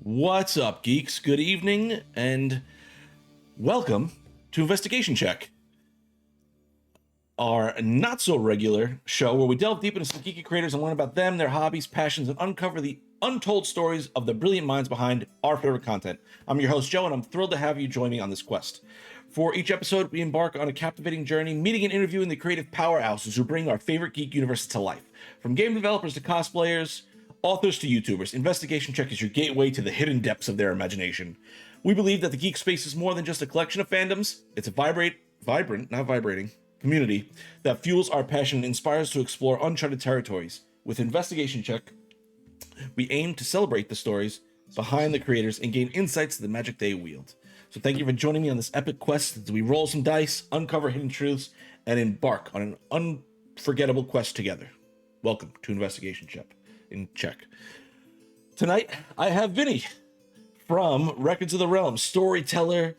What's up, geeks? Good evening, and welcome to Investigation Check, our not so regular show where we delve deep into some geeky creators and learn about them, their hobbies, passions, and uncover the untold stories of the brilliant minds behind our favorite content. I'm your host, Joe, and I'm thrilled to have you join me on this quest. For each episode, we embark on a captivating journey, meeting and interviewing the creative powerhouses who bring our favorite geek universe to life. From game developers to cosplayers, authors to YouTubers, Investigation Check is your gateway to the hidden depths of their imagination. We believe that the geek space is more than just a collection of fandoms. It's a vibrant, not vibrating, community that fuels our passion and inspires us to explore uncharted territories. With Investigation Check, we aim to celebrate the stories behind the creators and gain insights to the magic they wield. So thank you for joining me on this epic quest as we roll some dice, uncover hidden truths, and embark on an unforgettable quest together. Welcome to Investigation Check. Tonight, I have Vinny from Records of the Realm, storyteller,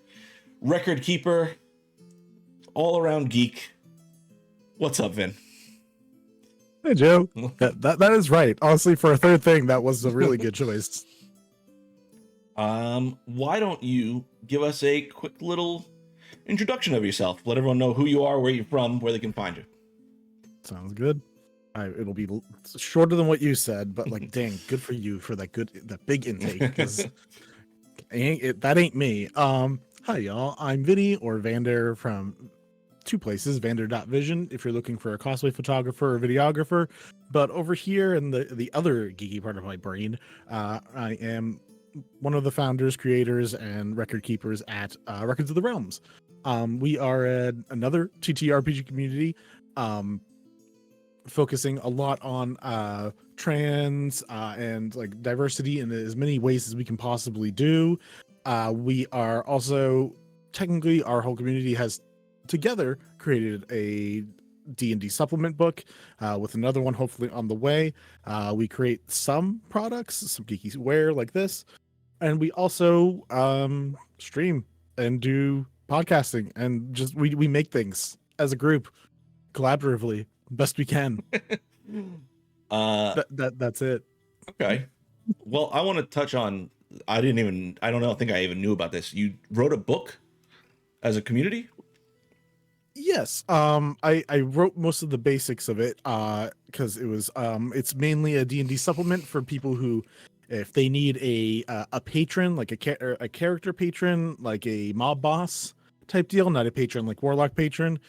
record keeper, all-around geek. What's up, Vin? Hey, Joe. That is right. Honestly, for a third thing, that was a really good choice. Why don't you give us a quick little introduction of yourself? Let everyone know who you are, where you're from, where they can find you. Sounds good. It'll be shorter than what you said, but like, dang, good for you for that big intake. Because that ain't me. Hi y'all. I'm Vinny or Vander from two places, Vander.Vison, if you're looking for a cosplay photographer or videographer. But over here in the other geeky part of my brain, I am one of the founders, creators, and record keepers at Records of the Realms. We are another TTRPG community, focusing a lot on trans and like diversity in as many ways as we can possibly do. We are also, technically, our whole community has together created a D&D supplement book with another one hopefully on the way. We create some products, some geeky wear like this, and we also stream and do podcasting, and just we make things as a group collaboratively best we can. That's it. Okay. Well, I want to touch on, I think I even knew about this. You wrote a book as a community? Yes. I wrote most of the basics of it because it was it's mainly a D&D supplement for people who, if they need a patron, like a character patron, like a mob boss type deal, not a patron like warlock patron.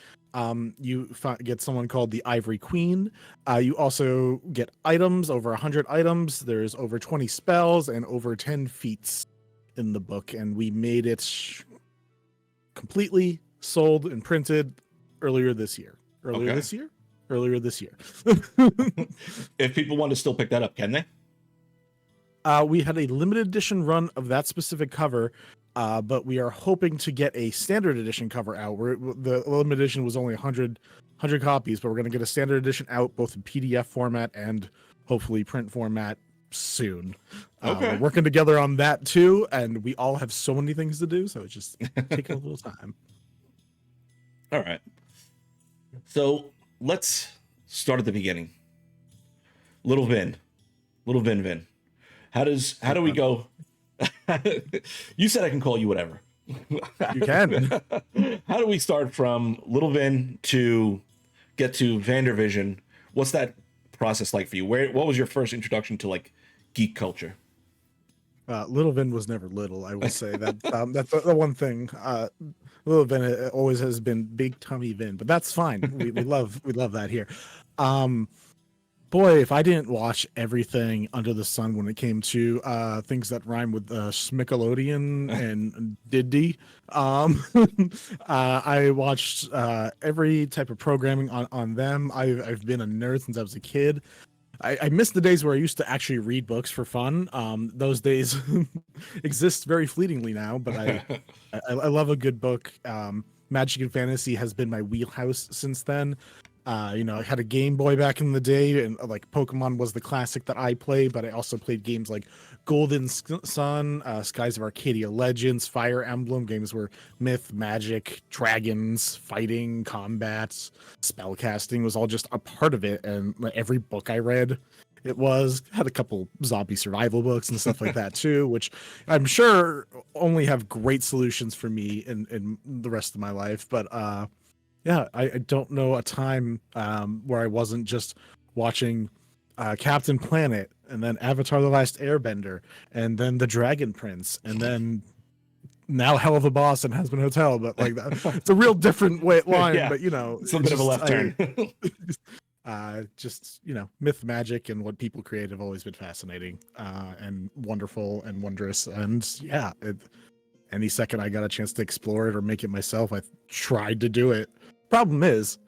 You get someone called the Ivory Queen. You also get items, over 100 items. There's over 20 spells and over 10 feats in the book. And we made it completely sold and printed earlier this year. Earlier this year. If people want to still pick that up, can they? We had a limited edition run of that specific cover. But we are hoping to get a standard edition cover out. The limited edition was only 100 copies, but we're going to get a standard edition out both in PDF format and hopefully print format soon. Okay. We're working together on that too, and we all have so many things to do, so it's just taking a little time. All right. So let's start at the beginning. Little Vin. How do we go? You said I can call you whatever. You can. How do we start from Little Vin to get to Vander.Vison? What's that process like for you? What was your first introduction to like geek culture? Little Vin was never little, I will say that. That's the one thing. Little Vin always has been Big Tummy Vin, but that's fine. We love that here. Boy, if I didn't watch everything under the sun when it came to things that rhyme with Schmickelodeon and Diddy, I watched every type of programming on them. I've been a nerd since I was a kid. I miss the days where I used to actually read books for fun. Those days exist very fleetingly now, but I love a good book. Magic and fantasy has been my wheelhouse since then. I had a Game Boy back in the day, and like Pokemon was the classic that I played, but I also played games like Golden Sun, Skies of Arcadia Legends, Fire Emblem, games where myth, magic, dragons, fighting, combat, spellcasting was all just a part of it. And every book I read it was. Had a couple zombie survival books and stuff like that too, which I'm sure only have great solutions for me in the rest of my life. But yeah, I don't know a time where I wasn't just watching Captain Planet, and then Avatar: The Last Airbender, and then The Dragon Prince, and then now Hell of a Boss and Husband Hotel. But like that, it's a real different line. Yeah, But you know, it's a bit of a left turn. Just myth, magic, and what people create have always been fascinating and wonderful and wondrous. And yeah, any second I got a chance to explore it or make it myself, I tried to do it. Problem is,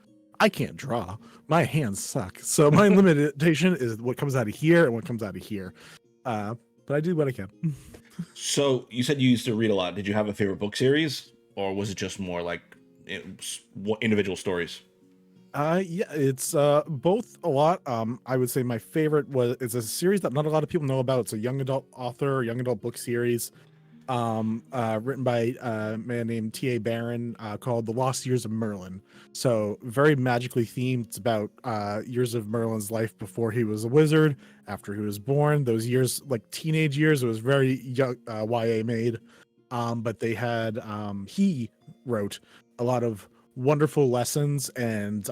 I can't draw. My hands suck. So my limitation is what comes out of here and what comes out of here. But I do what I can. So you said you used to read a lot. Did you have a favorite book series, or was it just more like individual stories? Yeah, it's both a lot. I would say my favorite is a series that not a lot of people know about. It's a young adult author, young adult book series, written by a man named T.A. Barron, called The Lost Years of Merlin. So very magically themed. It's about years of Merlin's life before he was a wizard, after he was born. Those years, like teenage years, it was very young, YA made. But they had he wrote a lot of wonderful lessons and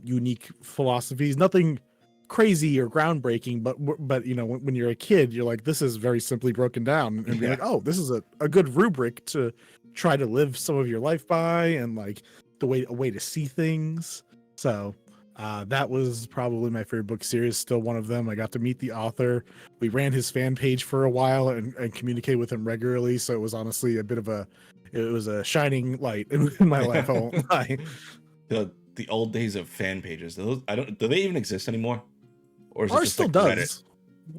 unique philosophies. Nothing crazy or groundbreaking, but you know, when you're a kid, you're like, this is very simply broken down, and you're like, oh, this is a good rubric to try to live some of your life by, and like a way to see things. So that was probably my favorite book series, still one of them. I got to meet the author. We ran his fan page for a while and communicated with him regularly, so it was honestly a bit of a shining light in my life. I won't lie. The old days of fan pages. Do they even exist anymore? Or is it Ours just still like does. Reddit?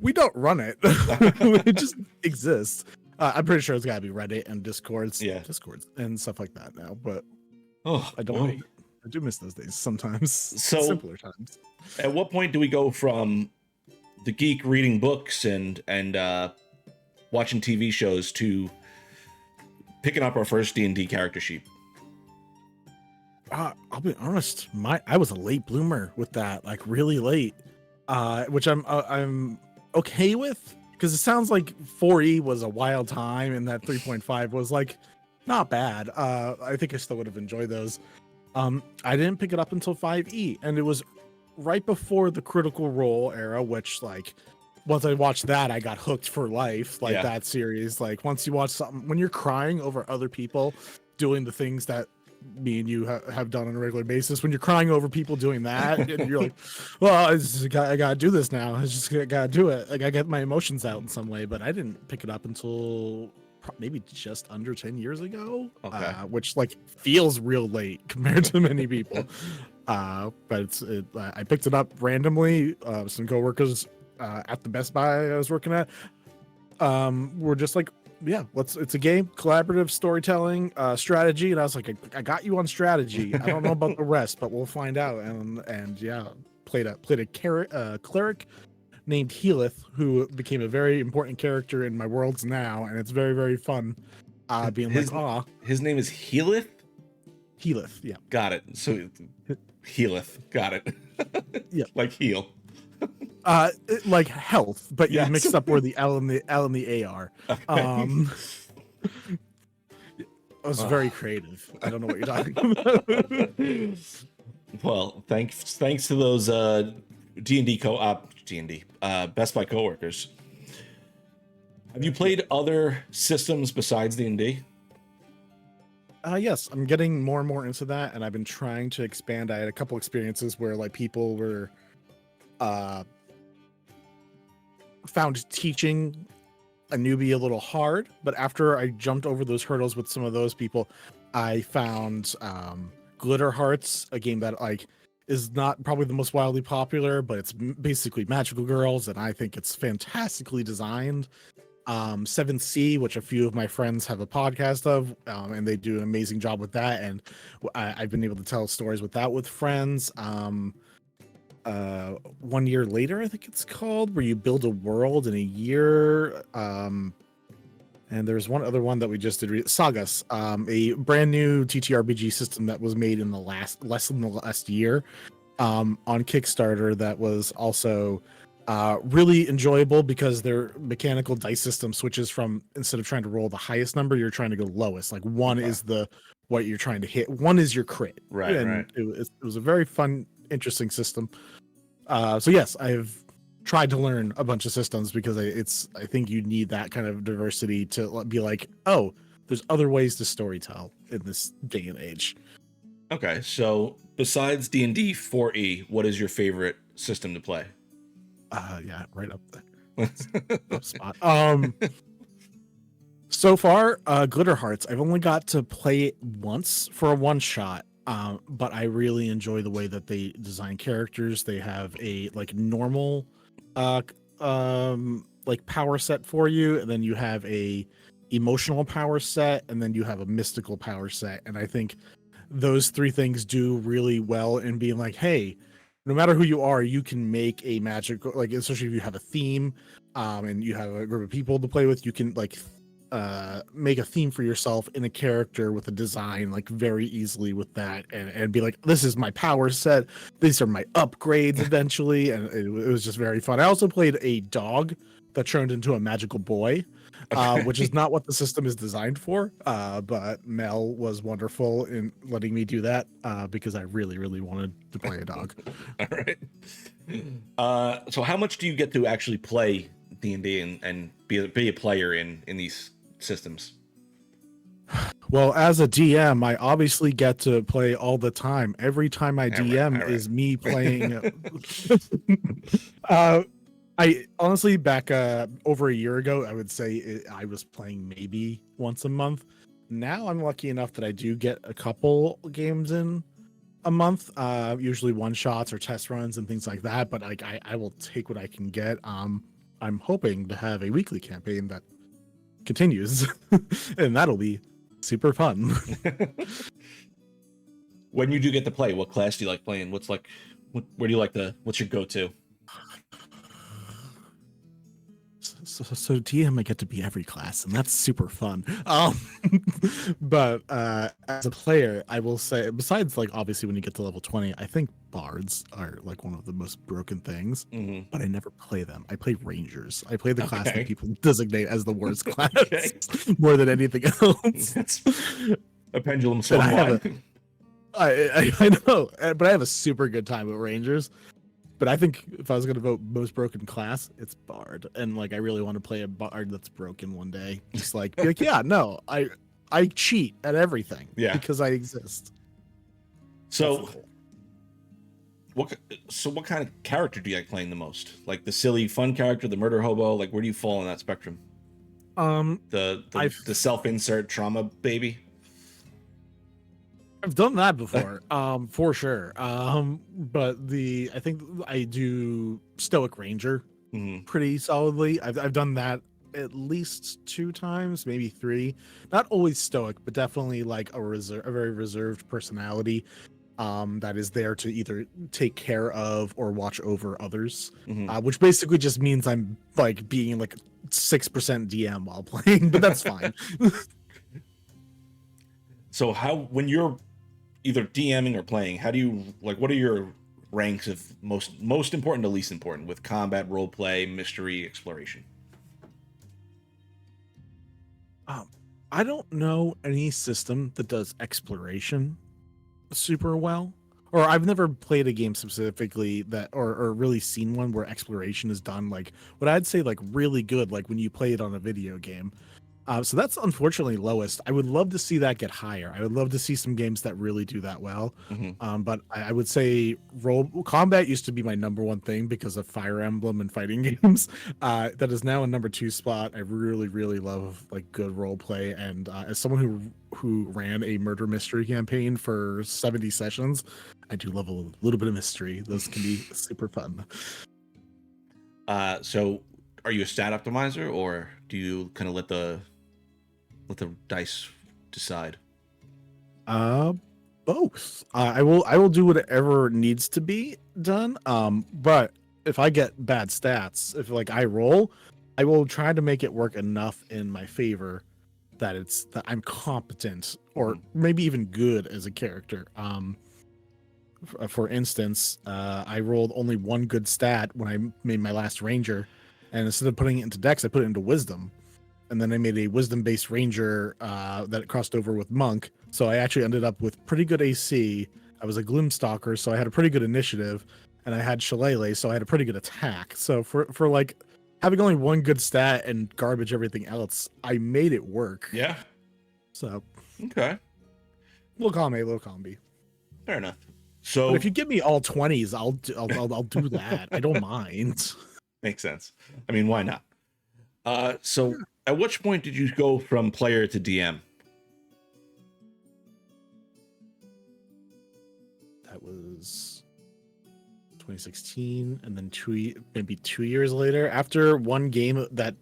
We don't run it. It just exists. I'm pretty sure it's got to be Reddit and Discords and stuff like that now. But I don't. I do miss those days sometimes. So simpler times. At what point do we go from the geek reading books and watching TV shows to picking up our first D&D character sheet? I'll be honest. I was a late bloomer with that, like really late, which I'm okay with, because it sounds like 4E was a wild time, and that 3.5 was like not bad. I think I still would have enjoyed those. I didn't pick it up until 5E, and it was right before the Critical Role era, which like once I watched that, I got hooked for life. Like that series, like once you watch something, when you're crying over other people doing the things that me and you have done on a regular basis, when you're crying over people doing that, and you're like, well, I gotta do this now. I just gotta do it. Like I get my emotions out in some way. But I didn't pick it up until maybe just under 10 years ago, which like feels real late compared to many people. But I picked it up randomly. Some coworkers at the Best Buy I was working at were just like, yeah, it's a game, collaborative storytelling, strategy. And I was like, I got you on strategy. I don't know about the rest, but we'll find out. And yeah, played a cleric named Healith, who became a very important character in my worlds now, and it's very, very fun. Being his name is Healith? Healith, yeah. Got it. So Healith, got it. Yeah. Like heal. Like health, but you mixed up where the L and the A are. Okay. I was very creative. I don't know what you're talking about. Well, thanks to those D&D Best Buy coworkers. Have you played other systems besides D&D? Yes, I'm getting more and more into that, and I've been trying to expand. I had a couple experiences where like people were found teaching a newbie a little hard, but after I jumped over those hurdles with some of those people, I found Glitter Hearts, a game that like is not probably the most wildly popular, but it's basically magical girls, and I think it's fantastically designed. 7C, which a few of my friends have a podcast of, and they do an amazing job with that, and I've been able to tell stories with that with friends. 1 year later, I think it's called, where you build a world in a year. And there's one other one that we just did, Sagas, a brand new TTRPG system that was made in less than the last year, on Kickstarter, that was also Really enjoyable because their mechanical dice system switches from, instead of trying to roll the highest number, you're trying to go lowest. Like one Okay. is the what you're trying to hit, one is your crit. Right, And right. it was a very fun, interesting system. So yes, I've tried to learn a bunch of systems because I think you need that kind of diversity to be like, oh, there's other ways to storytell in this day and age. Okay, so besides D&D 4E, what is your favorite system to play? Yeah, right up there. Tough spot. So far, Glitter Hearts, I've only got to play it once for a one shot. But I really enjoy the way that they design characters. They have a like normal like power set for you, and then you have a emotional power set, and then you have a mystical power set. And I think those three things do really well in being like, hey, no matter who you are, you can make a magic, like especially if you have a theme, and you have a group of people to play with, you can like make a theme for yourself in a character with a design like very easily with that, and be like, this is my power set, these are my upgrades eventually. And it was just very fun. I also played a dog that turned into a magical boy, which is not what the system is designed for, but Mel was wonderful in letting me do that, because I really really wanted to play a dog. All right. So how much do you get to actually play D&D and be a player in these systems? Well, as a DM, I obviously get to play all the time. Every time I DM All right. is me playing. I honestly, back over a year ago, I would say I was playing maybe once a month. Now I'm lucky enough that I do get a couple games in a month, usually one shots or test runs and things like that. But like I will take what I can get. I'm hoping to have a weekly campaign that continues, and that'll be super fun. When you do get to play, what class do you like playing? Where do you like what's your go-to? So DM, I get to be every class, and that's super fun. But as a player, I will say, besides like obviously when you get to level 20, I think bards are like one of the most broken things. Mm-hmm. But I never play them. I play rangers. I play the class Okay. that people designate as the worst class Okay. more than anything else. That's a pendulum And swung I have wide. I know, but I have a super good time with rangers. But I think if I was going to vote most broken class, it's bard, and like I really want to play a bard that's broken one day. Just like, be like, yeah, no, I cheat at everything, Yeah. because I exist. So what kind of character do you like playing the most? Like the silly fun character, the murder hobo? Like where do you fall on that spectrum? The self-insert trauma baby? I've done that before, for sure. But I think I do Stoic Ranger Mm-hmm. pretty solidly. I've done that at least 2 times, maybe 3. Not always stoic, but definitely like a very reserved personality, that is there to either take care of or watch over others. Mm-hmm. Which basically just means I'm like being like 6% DM while playing, but that's fine. So when you're either DMing or playing, how do you like? What are your ranks of most important to least important with combat, role play, mystery, exploration? I don't know any system that does exploration super well, or I've never played a game specifically that, or really seen one where exploration is done like what I'd say like really good, like when you play it on a video game. So that's unfortunately lowest. I would love to see that get higher. I would love to see some games that really do that well. Mm-hmm. But I would say role combat used to be my number one thing because of Fire Emblem and fighting games. That is now a number 2 spot. I really, really love like good role play. And as someone who ran a murder mystery campaign for 70 sessions, I do love a little bit of mystery. Those can be super fun. So are you a stat optimizer, or do you kind of let the dice decide? Both. I will do whatever needs to be done. But if I get bad stats, if like I roll, I will try to make it work enough in my favor that I'm competent or maybe even good as a character. For instance, I rolled only one good stat when I made my last ranger, and instead of putting it into dex, I put it into wisdom, and then I made a wisdom-based ranger that crossed over with monk. So I actually ended up with pretty good AC. I was a gloomstalker, so I had a pretty good initiative, and I had shillelagh, so I had a pretty good attack. So for like having only one good stat and garbage everything else, I made it work. Yeah. So Okay. little column A, little column B. Fair enough. So But if you give me all 20s, I'll do that. I don't mind. makes sense. I mean, why not? So at which point did you go from player to DM? That was 2016, and then maybe 2 years later, after one game that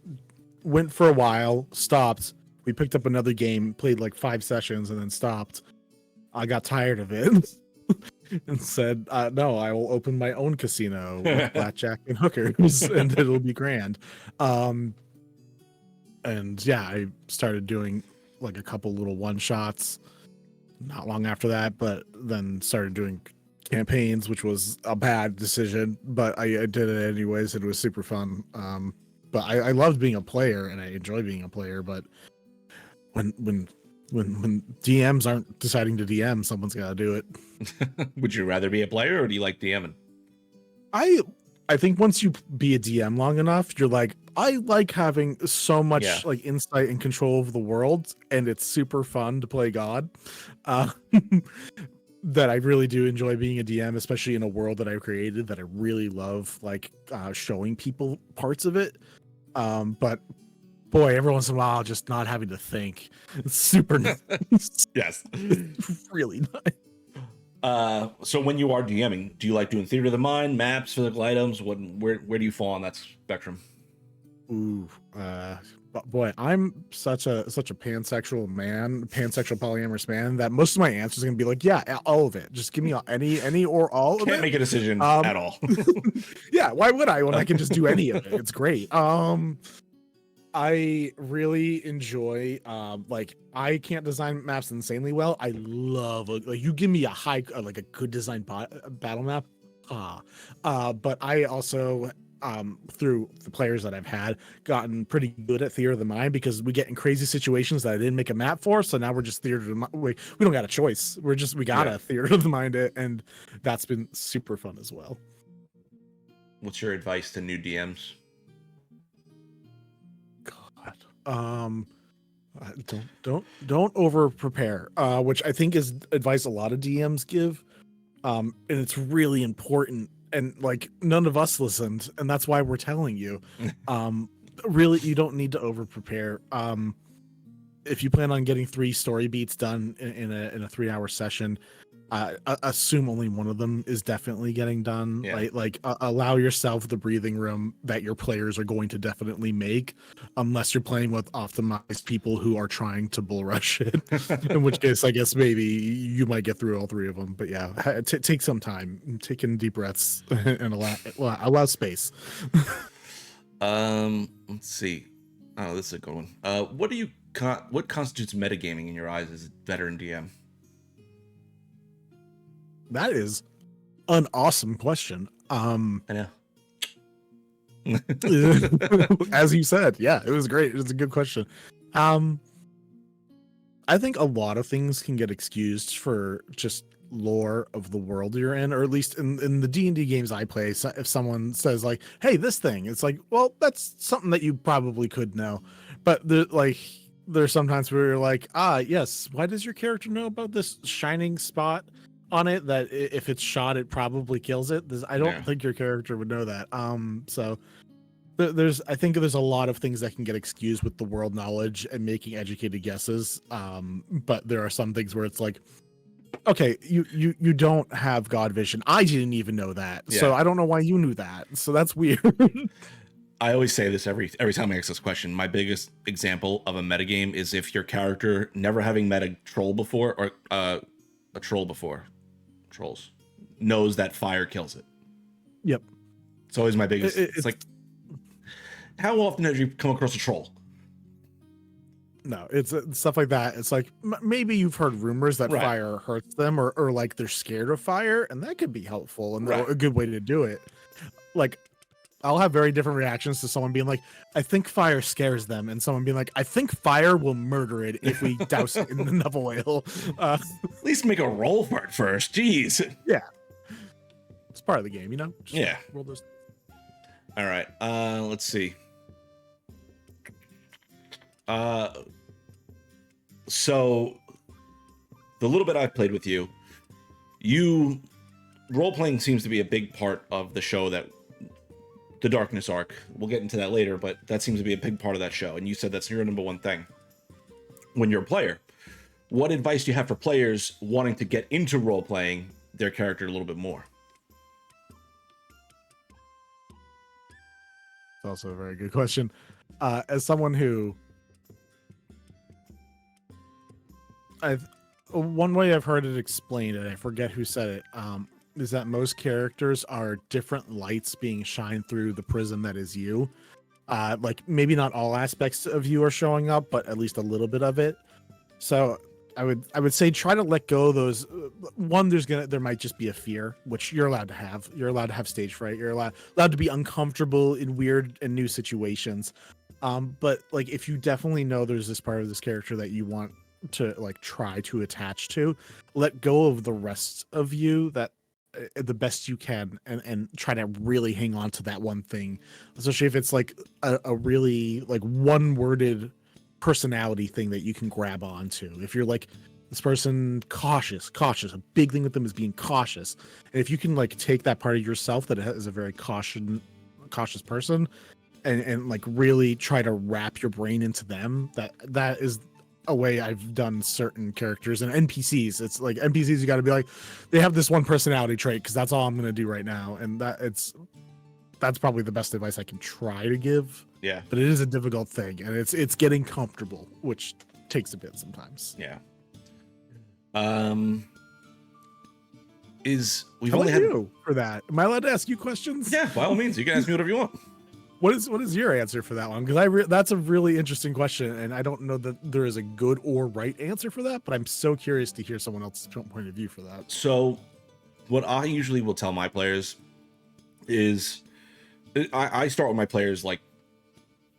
went for a while, stopped. We picked up another game, played like 5 sessions, and then stopped. I got tired of it and said, "No, I will open my own casino with blackjack and hookers, and it'll be grand." And yeah, I started doing like a couple little one shots not long after that, but then started doing campaigns, which was a bad decision, but I did it anyways. It was super fun. But I loved being a player, and I enjoy being a player. But when DMs aren't deciding to DM, someone's got to do it. Would you rather be a player, or do you like DMing? I think once you be a DM long enough, you're like, I like having so much like insight and control over the world, and it's super fun to play God. That I really do enjoy being a DM, especially in a world that I've created that I really love, like showing people parts of it. But boy, every once in a while, just not having to think. It's super nice. Yes. It's really nice. So when you are DMing, do you like doing theater of the mind, maps, physical items? Where do you fall on that spectrum? Ooh, boy, I'm such a pansexual polyamorous man that most of my answers are gonna be like, yeah, all of it. Just give me any or all of it. Can't make a decision at all. Yeah, why would I when I can just do any of it? It's great. I really enjoy like I can't design maps insanely well. I love like you give me a like a good design battle map. But I also through the players that I've had gotten pretty good at theater of the mind, because we get in crazy situations that I didn't make a map for, so now we're just theater of the mind. We don't got a choice. We gotta theater of the mind it, and that's been super fun as well. What's your advice to new DMs? Don't over prepare, which I think is advice a lot of DMs give, and it's really important, and like none of us listened, and that's why we're telling you. Really, you don't need to over prepare. If you plan on getting 3 story beats done in a 3-hour session, assume only one of them is definitely getting done. Allow yourself the breathing room that your players are going to definitely make, unless you're playing with optimized people who are trying to bull rush it, in which case I guess maybe you might get through all 3 of them. But yeah, take some time, take in deep breaths, and allow space. Let's see. Oh, this is a good one. What constitutes metagaming in your eyes as a veteran DM? That is an awesome question. I know. As you said, yeah, it was great. It's a good question. I think a lot of things can get excused for just lore of the world you're in, or at least in the D&D games I play. So if someone says like, hey, this thing, it's like, well, that's something that you probably could know. But there's sometimes where you're like, yes, why does your character know about this shining spot on it that if it's shot it probably kills it? I don't think your character would know that. So I think there's a lot of things that can get excused with the world knowledge and making educated guesses, but there are some things where it's like, okay, you don't have God vision. I didn't even know that, so I don't know why you knew that, so that's weird. I always say this every time I ask this question. My biggest example of a metagame is if your character never having met a troll before, or a troll before, trolls, knows that fire kills it. Yep. It's always my biggest. It's like, how often have you come across a troll? No, it's stuff like that. It's like maybe you've heard rumors that Right. fire hurts them, or like they're scared of fire, and that could be helpful and Right. a good way to do it. Like I'll have very different reactions to someone being like, "I think fire scares them," and someone being like, "I think fire will murder it if we douse it in enough oil." At least make a roll for it first. Jeez. Yeah, it's part of the game, Just Yeah. roll those. All right. Let's see. So the little bit I've played with you, role playing seems to be a big part of the show, that the Darkness arc. We'll get into that later, but that seems to be a big part of that show. And you said that's your number one thing when you're a player. What advice do you have for players wanting to get into role playing their character a little bit more? It's also a very good question. As someone who one way I've heard it explained, and I forget who said it, is that most characters are different lights being shined through the prism that is you. Like maybe not all aspects of you are showing up, but at least a little bit of it. So I would say try to let go of those. One, there might just be a fear, which you're allowed to have. You're allowed to have stage fright. You're allowed to be uncomfortable in weird and new situations. But like if you definitely know there's this part of this character that you want to like try to attach to, let go of the rest of you that the best you can, and try to really hang on to that one thing, especially if it's like a really like one worded personality thing that you can grab onto. If you're like this person cautious, a big thing with them is being cautious, and if you can like take that part of yourself that is a very cautious person, and like really try to wrap your brain into them, that is a way I've done certain characters and NPCs. It's like NPCs, you got to be like, they have this one personality trait because that's all I'm going to do right now, and that's probably the best advice I can try to give. Yeah. But it is a difficult thing, and it's getting comfortable, which takes a bit sometimes. Yeah. We've How only about had you for that? Am I allowed to ask you questions? Yeah, by all means, you can ask me whatever you want. What is your answer for that one? Because that's a really interesting question, and I don't know that there is a good or right answer for that, but I'm so curious to hear someone else's point of view for that. So what I usually will tell my players is I start with my players like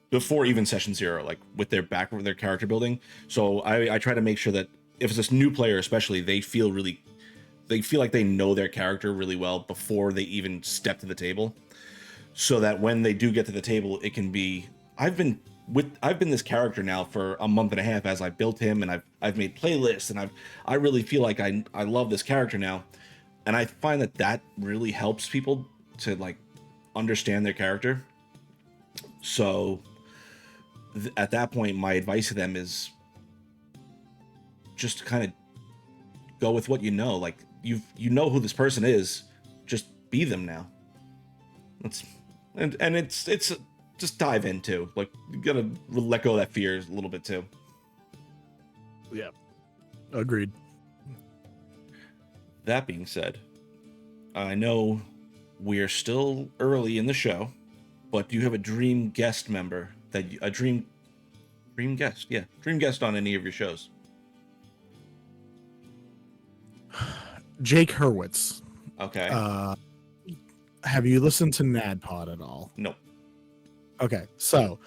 before even session 0, like with their character building. So I try to make sure that if it's this new player especially, they feel like they know their character really well before they even step to the table, so that when they do get to the table, it can be, I've been this character now for a month and a half as I built him, and I've made playlists, and I really feel like I love this character now. And I find that really helps people to like understand their character. So at that point, my advice to them is just kind of go with what you know. Like you know who this person is, just be them now. And it's just dive into, like, you gotta let go of that fear a little bit too. Yeah, agreed. That being said, I know we're still early in the show, but do you have a dream guest member dream guest on any of your shows? Jake Hurwitz. Okay. Have you listened to NADPOD at all? No. Okay, so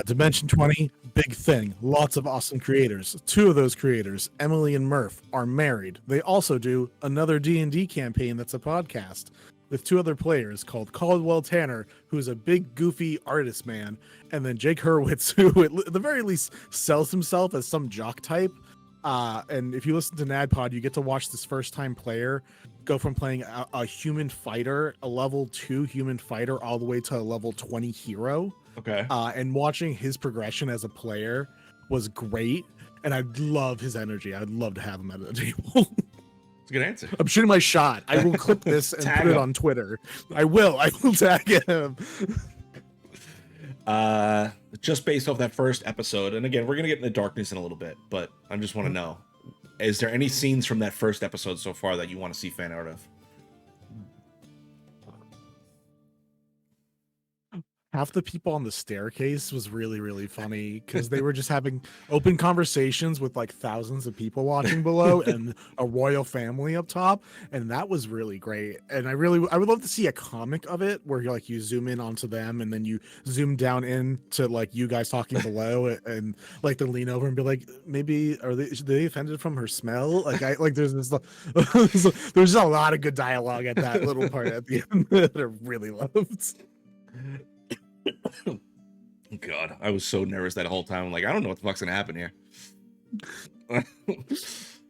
Dimension 20, big thing. Lots of awesome creators. 2 of those creators, Emily and Murph, are married. They also do another D&D campaign that's a podcast with 2 other players called Caldwell Tanner, who's a big, goofy artist man, and then Jake Hurwitz, who at the very least sells himself as some jock type. And if you listen to NADPOD, you get to watch this first-time player go from playing a human fighter, a level 2 human fighter, all the way to a level 20 hero. Okay. And watching his progression as a player was great, and I love his energy. I'd love to have him at the table. It's a good answer. I'm shooting my shot. I will clip this and put it on Twitter. I will tag him. Just based off that first episode, and again, we're gonna get into Darkness in a little bit, but I just want to know, is there any scenes from that first episode so far that you want to see fan art of? half the people on the staircase was really, really funny because they were just having open conversations with like thousands of people watching below and a royal family up top. And that was really great. And I would love to see a comic of it where you like you zoom in onto them and then you zoom down in to like you guys talking below and like to lean over and be like, maybe are they offended from her smell? Like there's this there's a lot of good dialogue at that little part at the end that I really loved. God, I was so nervous that whole time. I'm like, I don't know what the fuck's gonna happen here.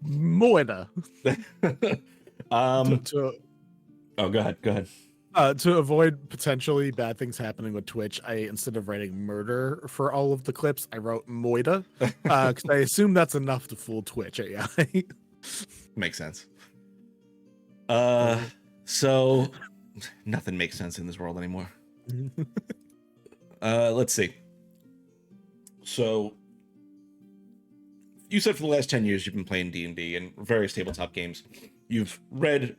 Moida. Oh, go ahead. To avoid potentially bad things happening with Twitch, instead of writing murder for all of the clips, I wrote Moida because I assume that's enough to fool Twitch AI. Makes sense. So nothing makes sense in this world anymore. Let's see. So you said for the last 10 years you've been playing D&D and various tabletop games. You've read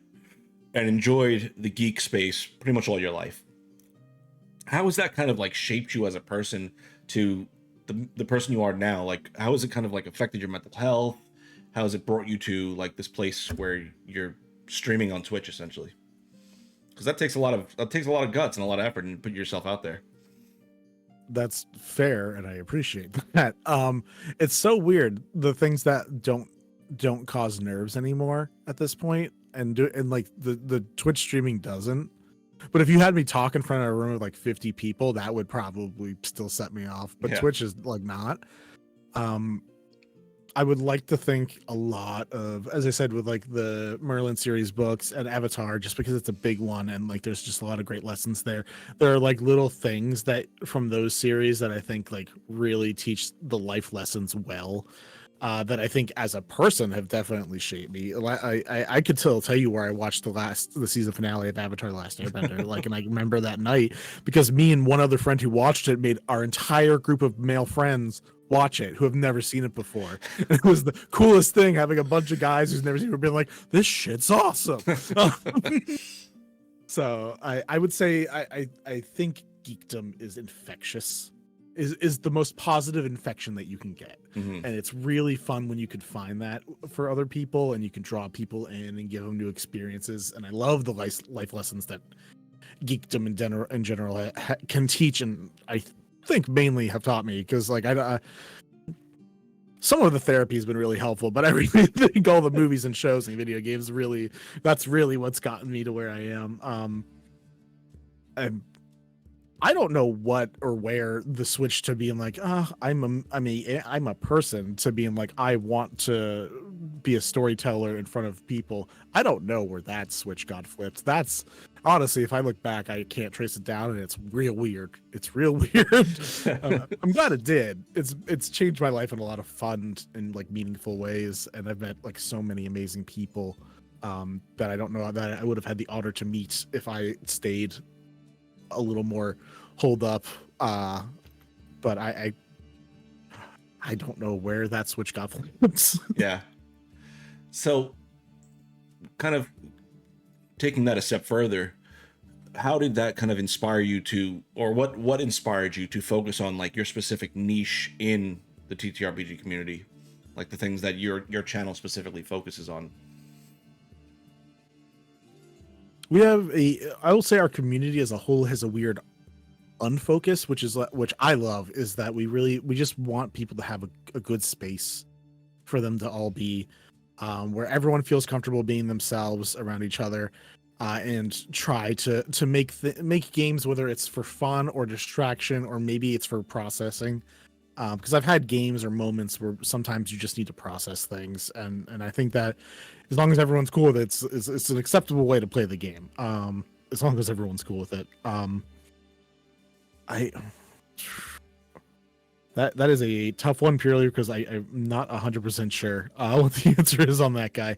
and enjoyed the geek space pretty much all your life. How has that kind of like shaped you as a person to the person you are now? Like, how has it kind of like affected your mental health? How has it brought you to like this place where you're streaming on Twitch essentially? Because that takes a lot of guts and a lot of effort and put yourself out there. That's fair, and I appreciate that. It's so weird, the things that don't cause nerves anymore at this point, and like the Twitch streaming doesn't. But if you had me talk in front of a room of like 50 people, that would probably still set me off. But yeah. Twitch is like not. I would like to think a lot of, as I said, with like the Merlin series books and Avatar, just because it's a big one and like there's just a lot of great lessons there. There are like little things that from those series that I think like really teach the life lessons well. That I think as a person have definitely shaped me. I could tell you where I watched the season finale of Avatar: The Last Airbender, like, and I remember that night because me and one other friend who watched it made our entire group of male friends watch it who have never seen it before. And it was the coolest thing having a bunch of guys who's never seen it being like, this shit's awesome. So I would say I think geekdom is infectious. Is the most positive infection that you can get. And it's really fun when you can find that for other people and you can draw people in and give them new experiences. And I love the life lessons that geekdom in general can teach, and I think mainly have taught me, because like some of the therapy has been really helpful, but I really think all the movies and shows and video games that's really what's gotten me to where I am. I don't know what or where the switch to being like, I'm a person, to being like, I want to be a storyteller in front of people. I don't know where that switch got flipped. That's honestly, if I look back, I can't trace it down, and it's real weird. It's real weird. I'm glad it did. It's changed my life in a lot of fun and like meaningful ways, and I've met like so many amazing people that I don't know that I would have had the honor to meet if I stayed a little more hold up, but I don't know where that switch got flipped. Yeah. So kind of taking that a step further, how did that kind of inspire you to, or what inspired you to focus on like your specific niche in the TTRPG community, like the things that your channel specifically focuses on? We have I will say our community as a whole has a weird unfocus, which I love, is that we just want people to have a good space for them to all be, where everyone feels comfortable being themselves around each other, and try to make games, whether it's for fun or distraction, or maybe it's for processing. Because I've had games or moments where sometimes you just need to process things, and I think that as long as everyone's cool with it, it's an acceptable way to play the game. As long as everyone's cool with it. That is a tough one, purely because I'm not 100% sure what the answer is on that guy.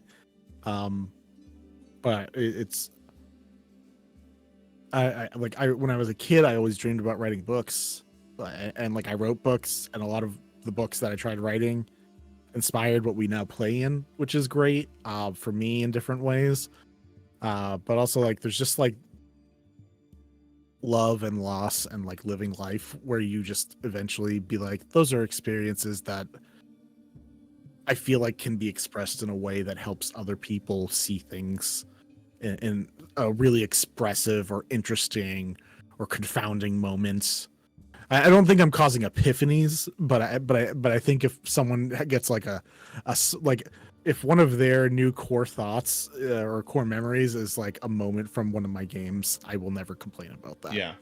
But it's when I was a kid, I always dreamed about writing books, and like I wrote books, and a lot of the books that I tried writing inspired what we now play in, which is great for me in different ways. But also like there's just like love and loss and like living life, where you just eventually be like, those are experiences that I feel like can be expressed in a way that helps other people see things in a really expressive or interesting or confounding moments. I don't think I'm causing epiphanies, but I think if someone gets like like if one of their new core thoughts or core memories is like a moment from one of my games, I will never complain about that. Yeah.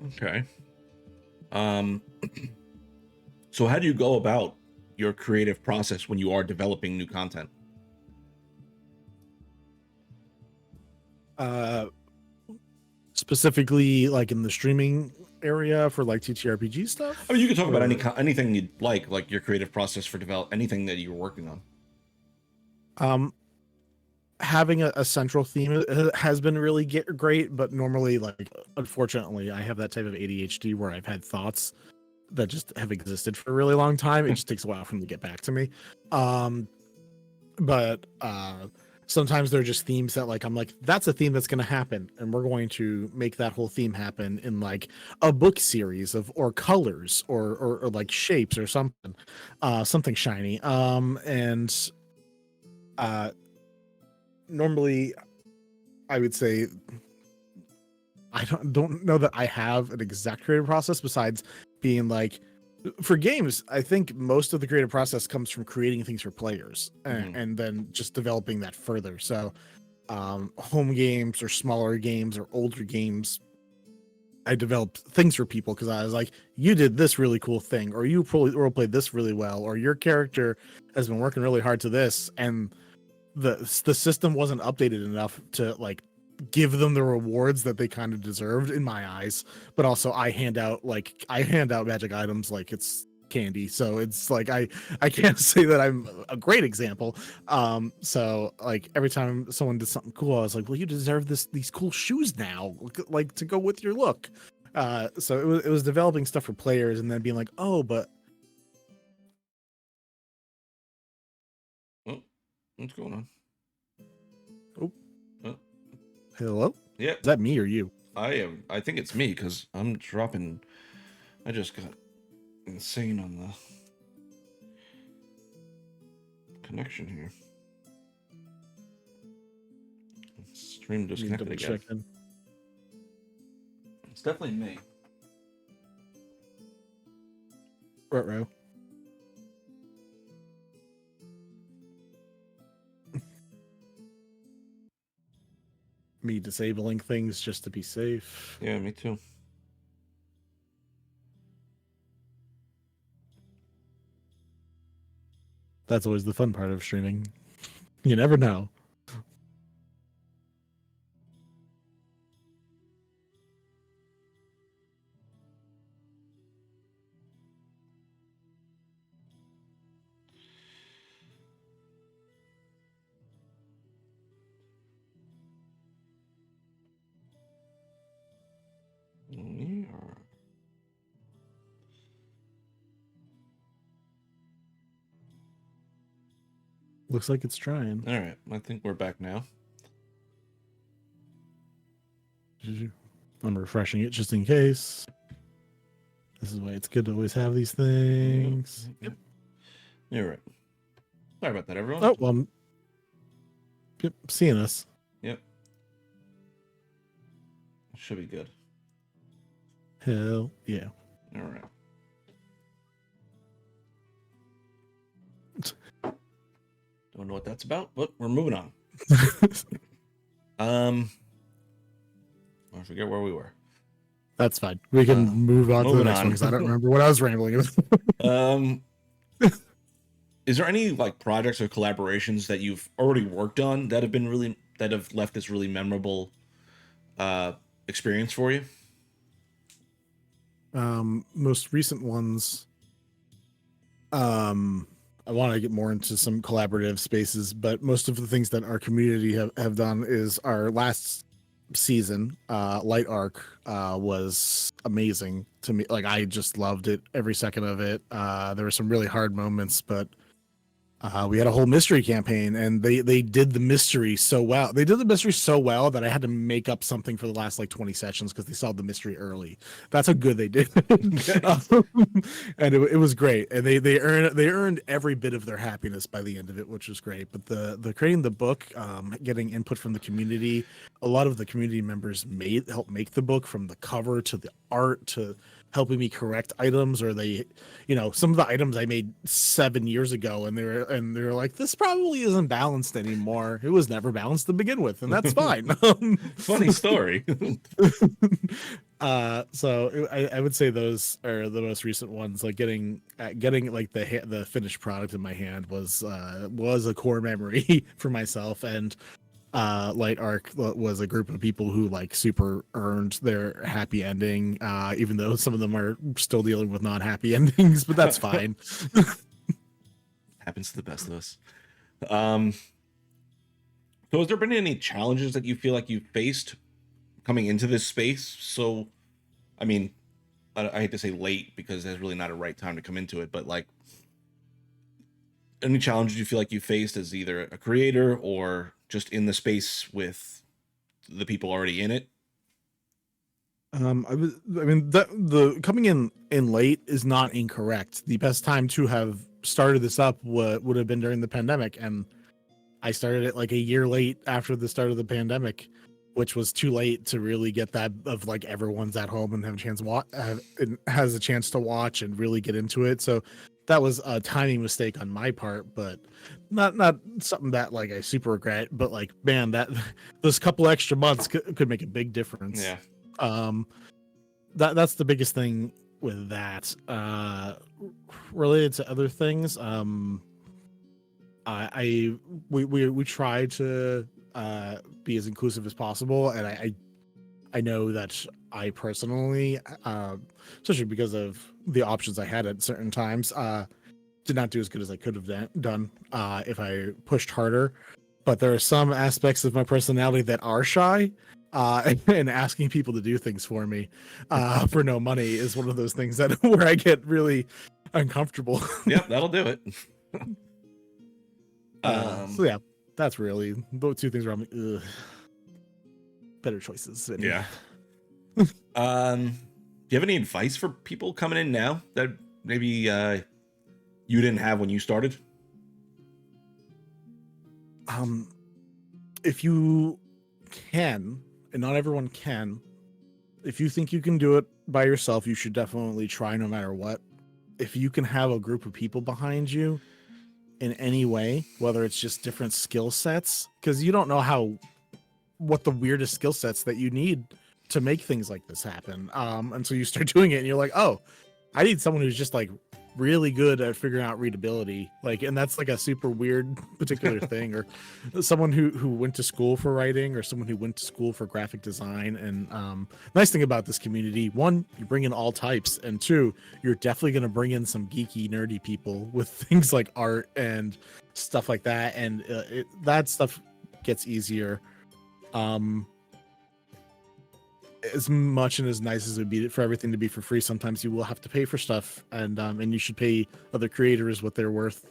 Okay. Um, so how do you go about your creative process when you are developing new content? Uh, Specifically, like in the streaming area for like TTRPG stuff. I mean, you can talk about Or, anything you'd like your creative process for anything that you're working on. um, having a central theme has been really great, but normally, like, unfortunately, I have that type of ADHD where I've had thoughts that just have existed for a really long time. It just takes a while for them to get back to me. Um, but sometimes they're just themes that like I'm like, that's a theme that's going to happen, and we're going to make that whole theme happen in like a book series of or colors or like shapes or something, something shiny. And normally I would say I don't know that I have an exact creative process besides being like, for games, I think most of the creative process comes from creating things for players and then just developing that further. So home games or smaller games or older games, I developed things for people because I was like, you did this really cool thing, or you role played this really well, or your character has been working really hard to this, and the system wasn't updated enough to like give them the rewards that they kind of deserved in my eyes. But also I hand out magic items like it's candy, so it's like I can't say that I'm a great example. So like every time someone did something cool, I was like, well, you deserve these cool shoes now, like to go with your look. So it was developing stuff for players and then being like, oh, but Oh, what's going on? oh, Oh, hello, yeah, is that me or you? I am. I think it's me because I'm dropping. I just got insane on the connection here. Stream Let me disconnected double again. check in. It's definitely me. Right. Me disabling things just to be safe. Yeah, me too. That's always the fun part of streaming. You never know. We are. Looks like it's trying. All right, I think we're back now. I'm refreshing it just in case. This is why it's good to always have these things. Yep. You're right. Sorry about that, everyone. Oh, well, yep, seeing us. Yep. Should be good. Hell yeah. All right. Don't know what that's about, but we're moving on. I forget where we were. That's fine. We can move on to the next one because I don't remember what I was rambling about. Is there any like projects or collaborations that you've already worked on that have left this really memorable experience for you? Most recent ones. I want to get more into some collaborative spaces, but most of the things that our community have done is our last season, Light Arc, was amazing to me. Like I just loved it, every second of it. There were some really hard moments, but We had a whole mystery campaign, and they did the mystery so well. They did the mystery so well that I had to make up something for the last like 20 sessions because they solved the mystery early. That's how good they did. And it was great. And they earned every bit of their happiness by the end of it, which was great. But the creating the book, getting input from the community, a lot of the community members helped make the book, from the cover to the art to helping me correct items, or some of the items I made 7 years ago, and they were like, this probably isn't balanced anymore. It was never balanced to begin with, and that's fine. Funny story. So I would say those are the most recent ones. Like getting like the finished product in my hand was a core memory for myself. And Light Arc was a group of people who like super earned their happy ending, even though some of them are still dealing with not happy endings, but that's fine. Happens to the best of us. So has there been any challenges that you feel like you faced coming into this space? So, I mean, I hate to say late because there's really not a right time to come into it, but like any challenges you feel like you faced as either a creator or just in the space with the people already in it? The coming in late is not incorrect. The best time to have started this up would have been during the pandemic, and I started it like a year late after the start of the pandemic, which was too late to really get that of like everyone's at home and have a chance has a chance to watch and really get into it. So that was a timing mistake on my part, but not something that like I super regret. But like, man, that those couple extra months could make a big difference. Yeah. That's the biggest thing with that. Related to other things, we try to be as inclusive as possible, and I know that I personally, especially because of the options I had at certain times, did not do as good as I could have done if I pushed harder. But there are some aspects of my personality that are shy, and asking people to do things for me for no money is one of those things that where I get really uncomfortable. Yep, that'll do it. So yeah, that's really those two things where I'm like, ugh. Better choices. Yeah. Do you have any advice for people coming in now that maybe you didn't have when you started? If you can, and not everyone can, if you think you can do it by yourself, you should definitely try no matter what. If you can have a group of people behind you in any way, whether it's just different skill sets, because you don't know what the weirdest skill sets that you need to make things like this happen. Until you start doing it and you're like, oh, I need someone who's just like really good at figuring out readability. Like, and that's like a super weird particular thing, or someone who went to school for writing, or someone who went to school for graphic design. And nice thing about this community, one, you bring in all types, and two, you're definitely going to bring in some geeky, nerdy people with things like art and stuff like that. And that stuff gets easier. As much and as nice as it would be for everything to be for free, sometimes you will have to pay for stuff, and you should pay other creators what they're worth.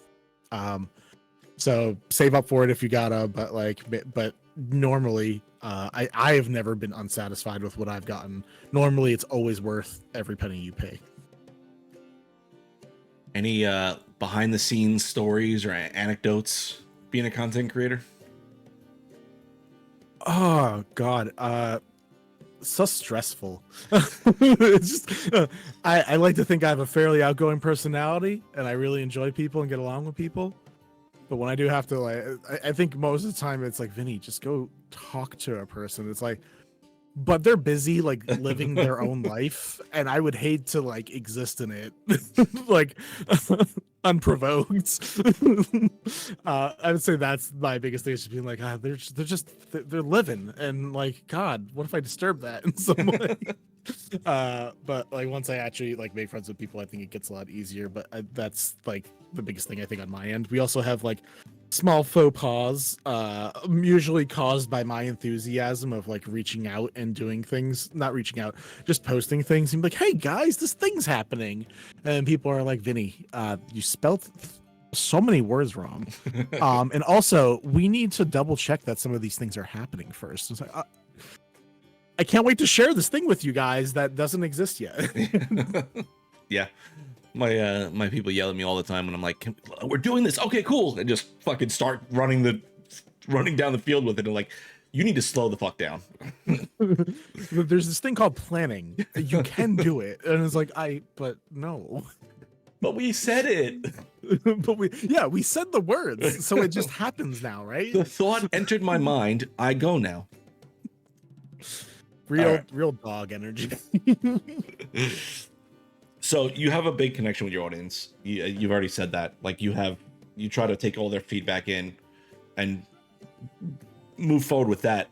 So save up for it if you gotta, but normally, I have never been unsatisfied with what I've gotten. Normally, it's always worth every penny you pay. Any behind the scenes stories or anecdotes being a content creator? Oh God. So stressful. It's just I like to think I have a fairly outgoing personality, and I really enjoy people and get along with people. But when I do have to, like, I think most of the time it's like, Vinny, just go talk to a person. It's like, but they're busy like living their own life, and I would hate to like exist in it like unprovoked. I would say that's my biggest thing, is just being like, they're living, and like, God, what if I disturb that in some way? But like, once I actually like make friends with people, I think it gets a lot easier. But that's like the biggest thing I think on my end. We also have like small faux pas, usually caused by my enthusiasm of like reaching out and doing things, not reaching out, just posting things and be like, hey guys, this thing's happening. And people are like, Vinny, you spelled so many words wrong. And also we need to double check that some of these things are happening first. It's like, I can't wait to share this thing with you guys that doesn't exist yet. Yeah. My people yell at me all the time when I'm like, we're doing this. Okay, cool. And just fucking start running down the field with it. And like, you need to slow the fuck down. There's this thing called planning. You can do it. And it's like, but no. But we said it. But we said the words. So it just happens now, right? The thought entered my mind. I go now. Real dog energy. So you have a big connection with your audience. You've already said that. Like you try to take all their feedback in and move forward with that.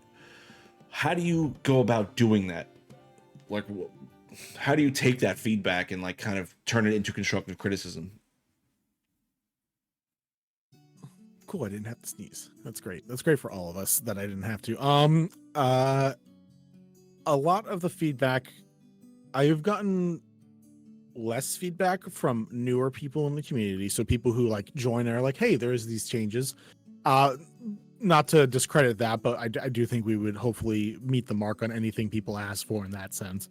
How do you go about doing that? Like, how do you take that feedback and like kind of turn it into constructive criticism? Cool. I didn't have to sneeze. That's great. That's great for all of us that I didn't have to. A lot of the feedback I've gotten less feedback from newer people in the community. So people who like join and are like, hey, there's these changes. Not to discredit that, but I do think we would hopefully meet the mark on anything people ask for in that sense.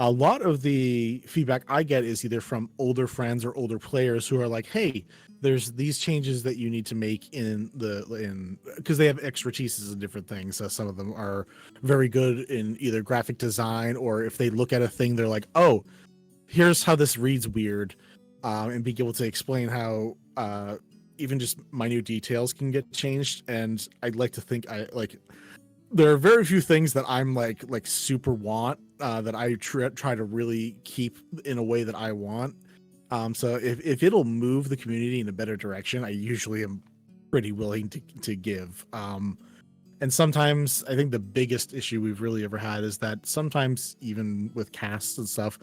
A lot of the feedback I get is either from older friends or older players who are like, hey, there's these changes that you need to make because they have expertise in different things. So some of them are very good in either graphic design, or if they look at a thing, they're like, oh, here's how this reads weird, and be able to explain how even just minute details can get changed. And I'd like to think there are very few things that I'm like super want that I try to really keep in a way that I want. So if it'll move the community in a better direction, I usually am pretty willing to give. And sometimes I think the biggest issue we've really ever had is that sometimes even with casts and stuff,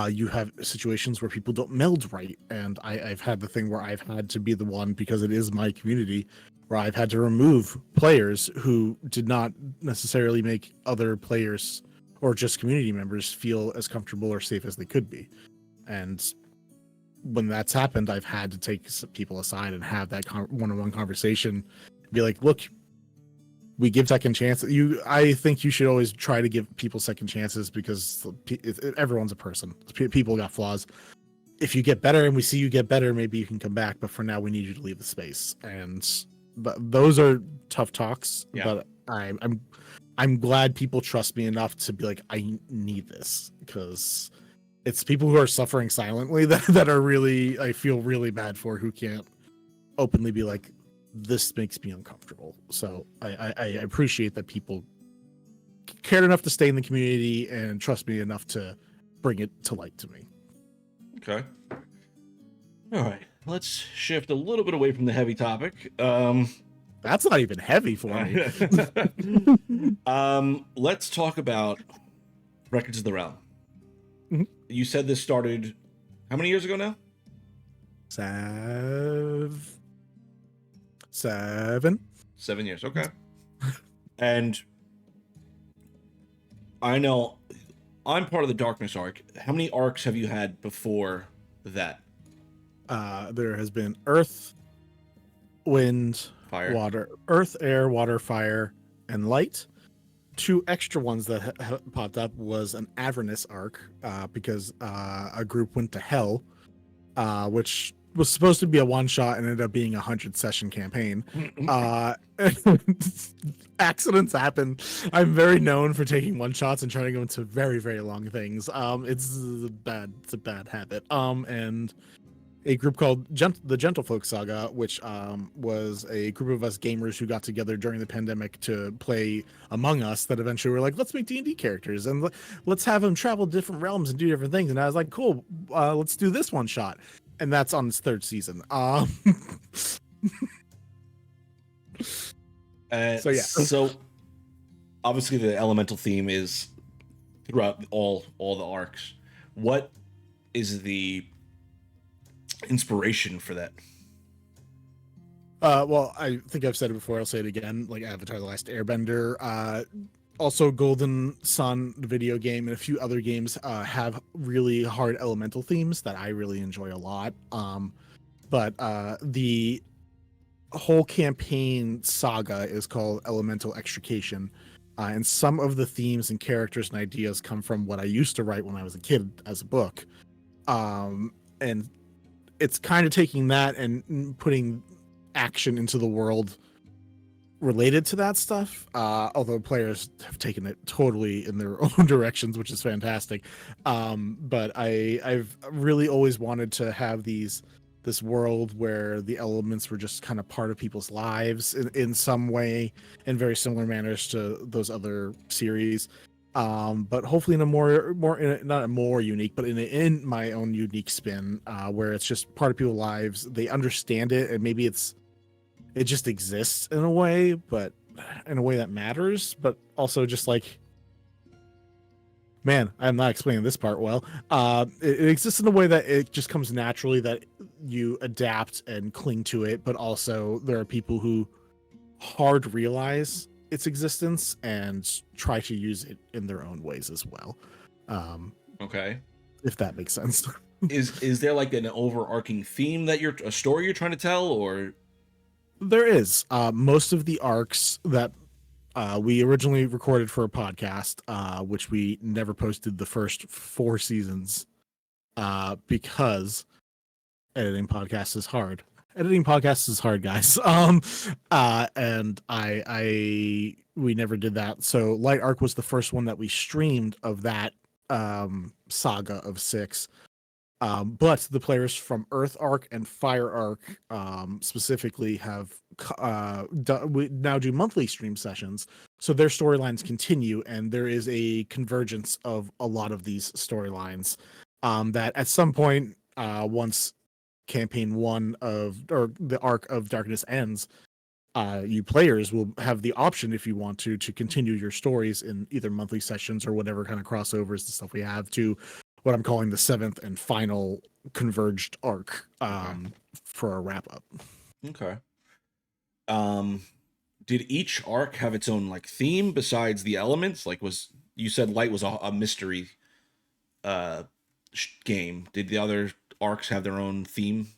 you have situations where people don't meld right. And I've had the thing where I've had to be the one, because it is my community, where I've had to remove players who did not necessarily make other players or just community members feel as comfortable or safe as they could be. And when that's happened, I've had to take some people aside and have that one-on-one conversation, be like, look, we give second chances. I think you should always try to give people second chances, because everyone's a person. People got flaws. If you get better and we see you get better, maybe you can come back. But for now, we need you to leave the space. But those are tough talks. Yeah. But I'm glad people trust me enough to be like, I need this, because it's people who are suffering silently that are really, I feel really bad for, who can't openly be like, this makes me uncomfortable. So I appreciate that people cared enough to stay in the community and trust me enough to bring it to light to me. Okay. All right. Let's shift a little bit away from the heavy topic. That's not even heavy for me. Let's talk about Records of the Realm. Mm-hmm. You said this started how many years ago now? 7 years. Okay. And I know I'm part of the Darkness arc. How many arcs have you had before that? There has been Earth, Wind, Fire, Water, Earth, Air, Water, Fire, and Light. 2 extra ones that popped up was an Avernus arc, because a group went to Hell, which was supposed to be a one-shot and ended up being a 100-session campaign. Accidents happen. I'm very known for taking one-shots and trying to go into very, very long things. It's a bad habit. And a group called the Gentlefolk Saga, which was a group of us gamers who got together during the pandemic to play Among Us, that eventually were like, let's make D&D characters and let's have them travel different realms and do different things. And I was like, cool, let's do this one shot. And that's on its 3rd season. So yeah. So obviously the elemental theme is throughout all the arcs. What is the inspiration for that? Well, I think I've said it before, I'll say it again, like Avatar: The Last Airbender, also Golden Sun, the video game, and a few other games have really hard elemental themes that I really enjoy a lot. but the whole campaign saga is called Elemental Extrication. And some of the themes and characters and ideas come from what I used to write when I was a kid as a book. And it's kind of taking that and putting action into the world related to that stuff. Although players have taken it totally in their own directions, which is fantastic. But I've really always wanted to have this world where the elements were just kind of part of people's lives in some way, in very similar manners to those other series. But hopefully in a not a more unique, but in my own unique spin, where it's just part of people's lives. They understand it, and maybe it just exists in a way, but in a way that matters, but also just like, man, I'm not explaining this part well. It exists in a way that it just comes naturally, that you adapt and cling to it, but also there are people who hard realize its existence and try to use it in their own ways as well. Okay. If that makes sense. Is there like an overarching theme that a story you're trying to tell, or? There is. Most of the arcs that we originally recorded for a podcast, which we never posted the first 4 seasons, because editing podcasts is hard. Editing podcasts is hard, guys. And we never did that. So Light Arc was the first one that we streamed of that saga of 6. But the players from Earth Arc and Fire Arc specifically have we now do monthly stream sessions, so their storylines continue, and there is a convergence of a lot of these storylines that at some point, once campaign 1 or the Arc of Darkness ends, you players will have the option, if you want to continue your stories in either monthly sessions or whatever kind of crossovers and stuff we have, to what I'm calling the 7th and final converged arc for a wrap up. Okay. Did each arc have its own like theme besides the elements? Like, you said Light was a mystery game. Did the other arcs have their own theme?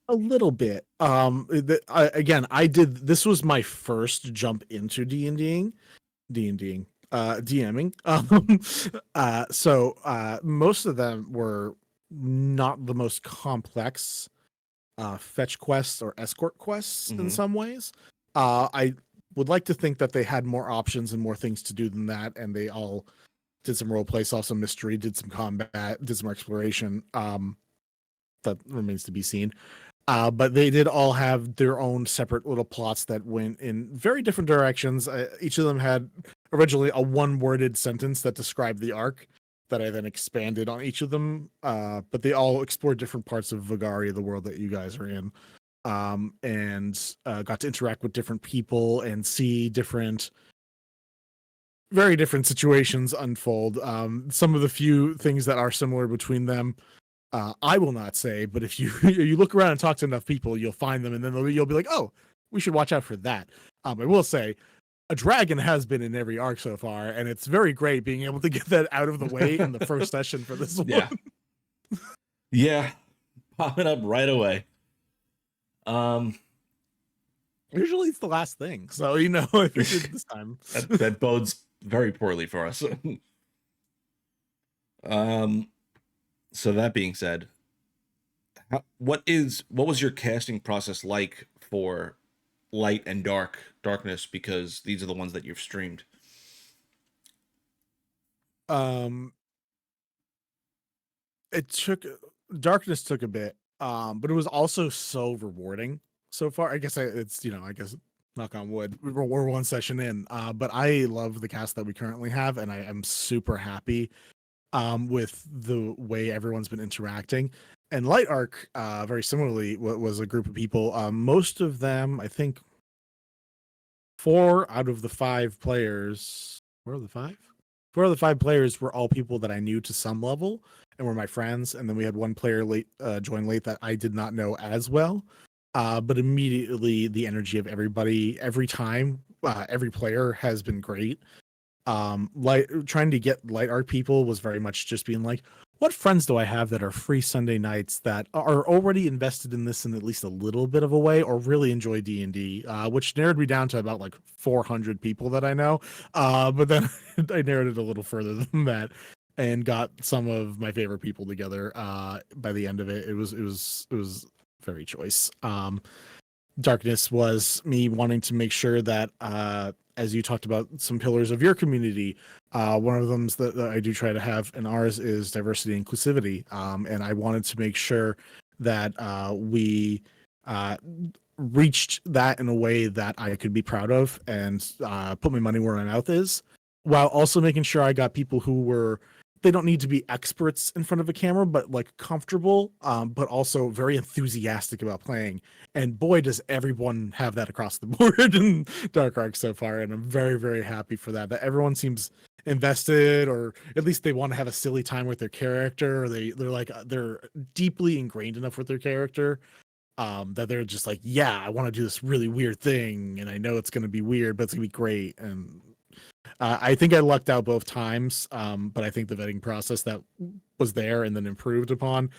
A little bit. Again, this was my first jump into D&Ding. DMing. So most of them were not the most complex fetch quests or escort quests in some ways. I would like to think that they had more options and more things to do than that, and they all did some role play, saw some mystery, did some combat, did some exploration. That remains to be seen. But they did all have their own separate little plots that went in very different directions. Each of them had originally a one-worded sentence that described the arc that I then expanded on each of them. But they all explored different parts of Vagaria, the world that you guys are in, and got to interact with different people and see very different situations unfold. Some of the few things that are similar between them, I will not say, but if you you look around and talk to enough people, you'll find them, and then you'll be like, oh, we should watch out for that. I will say, a dragon has been in every arc so far, and it's very great being able to get that out of the way in the first session for this one. Yeah, popping up right away. Usually it's the last thing, so I figured this time that bodes very poorly for us. So that being said, what was your casting process like for Light and Darkness? Because these are the ones that you've streamed. Darkness took a bit, but it was also so rewarding so far. I guess it's knock on wood, we're 1 session in, but I love the cast that we currently have, and I am super happy with the way everyone's been interacting. And Light Arc, very similarly, was a group of people. Most of them, I think, 4 out of the 5 players. 4 of the 5? 4 of the 5 players were all people that I knew to some level and were my friends. And then we had one player join late that I did not know as well. But immediately the energy of everybody, every time, every player has been great. Trying to get Light Arc people was very much just being like, what friends do I have that are free Sunday nights that are already invested in this in at least a little bit of a way, or really enjoy D&D, which narrowed me down to about like 400 people that I know. But then I narrowed it a little further than that and got some of my favorite people together. By the end of it, it was very choice. Darkness was me wanting to make sure that, as you talked about some pillars of your community, one of them that I do try to have in ours is diversity and inclusivity. And I wanted to make sure that we reached that in a way that I could be proud of and put my money where my mouth is, while also making sure I got people who were, they don't need to be experts in front of a camera, but like comfortable, but also very enthusiastic about playing. And boy, does everyone have that across the board in Dark Ark so far. And I'm very, very happy for that. That everyone seems invested, or at least they want to have a silly time with their character, or they're deeply ingrained enough with their character, that they're just like, yeah, I want to do this really weird thing, and I know it's going to be weird, but it's gonna be great. And I think I lucked out both times, but I think the vetting process that was there and then improved upon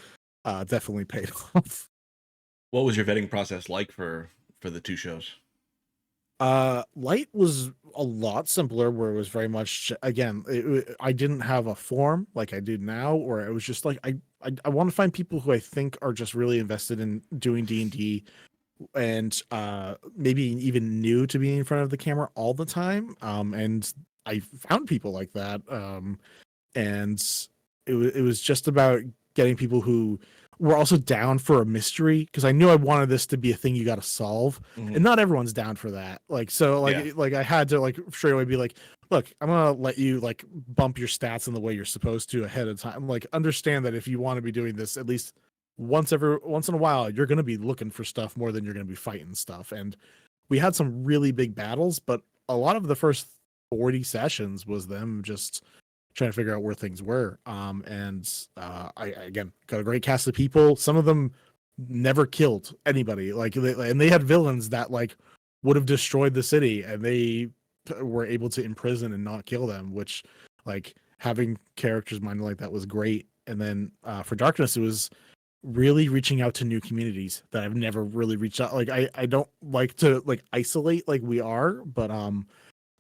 definitely paid off. What was your vetting process like for the two shows? Light was a lot simpler, where it was very much, again, I didn't have a form like I do now, or it was just like I want to find people who I think are just really invested in doing D&D, and maybe even new to being in front of the camera all the time. And I found people like that. And it was just about getting people who were also down for a mystery, because I knew I wanted this to be a thing you got to solve, and not everyone's down for that. Like, so like Yeah. like I had to like straight away be like, look, I'm gonna let you like bump your stats in the way you're supposed to ahead of time. Like, understand that if you want to be doing this at least once in a while, you're gonna be looking for stuff more than you're gonna be fighting stuff. And we had some really big battles, but a lot of the first 40 sessions was them just trying to figure out where things were. And I again got a great cast of people. Some of them never killed anybody. Like, and they had villains that like would have destroyed the city, and they were able to imprison and not kill them. Which, like, having characters minded like that was great. And then for Darkness, it was really reaching out to new communities that I've never really reached out. Like, I don't like to like isolate like we are, but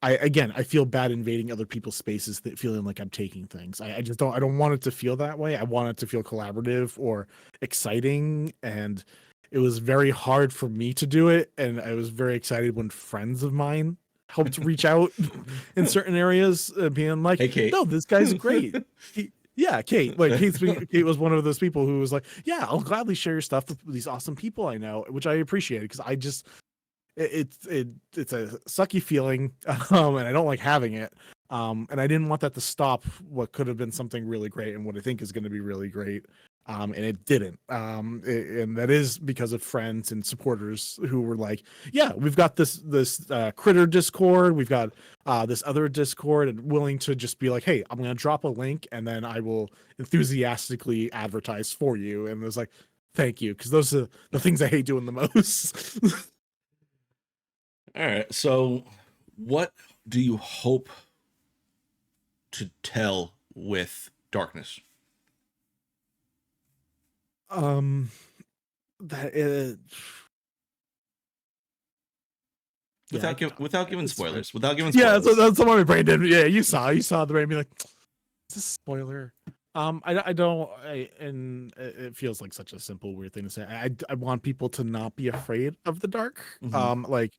I feel bad invading other people's spaces, that feeling like I'm taking things. I just don't want it to feel that way. I want it to feel collaborative or exciting. And it was very hard for me to do it. And I was very excited when friends of mine helped reach out in certain areas, being like, Hey, Kate. no, this guy's great. Yeah, Kate. Like, Kate was one of those people who was like, yeah, I'll gladly share your stuff with these awesome people I know, which I appreciate, because I just it's a sucky feeling, and I don't like having it, and I didn't want that to stop what could have been something really great and what I think is going to be really great, and it didn't, and that is because of friends and supporters who were like, yeah, we've got this critter Discord, we've got this other Discord, and willing to just be like, hey, I'm going to drop a link and then I will enthusiastically advertise for you. And it was like, thank you, because those are the things I hate doing the most. All right. So, what do you hope to tell with Darkness? That Without giving spoilers. Without giving yeah, spoilers. that's what my brain did. Yeah, you saw the brain be like, is this a spoiler? I don't, and it feels like such a simple weird thing to say. I want people to not be afraid of the dark. Like,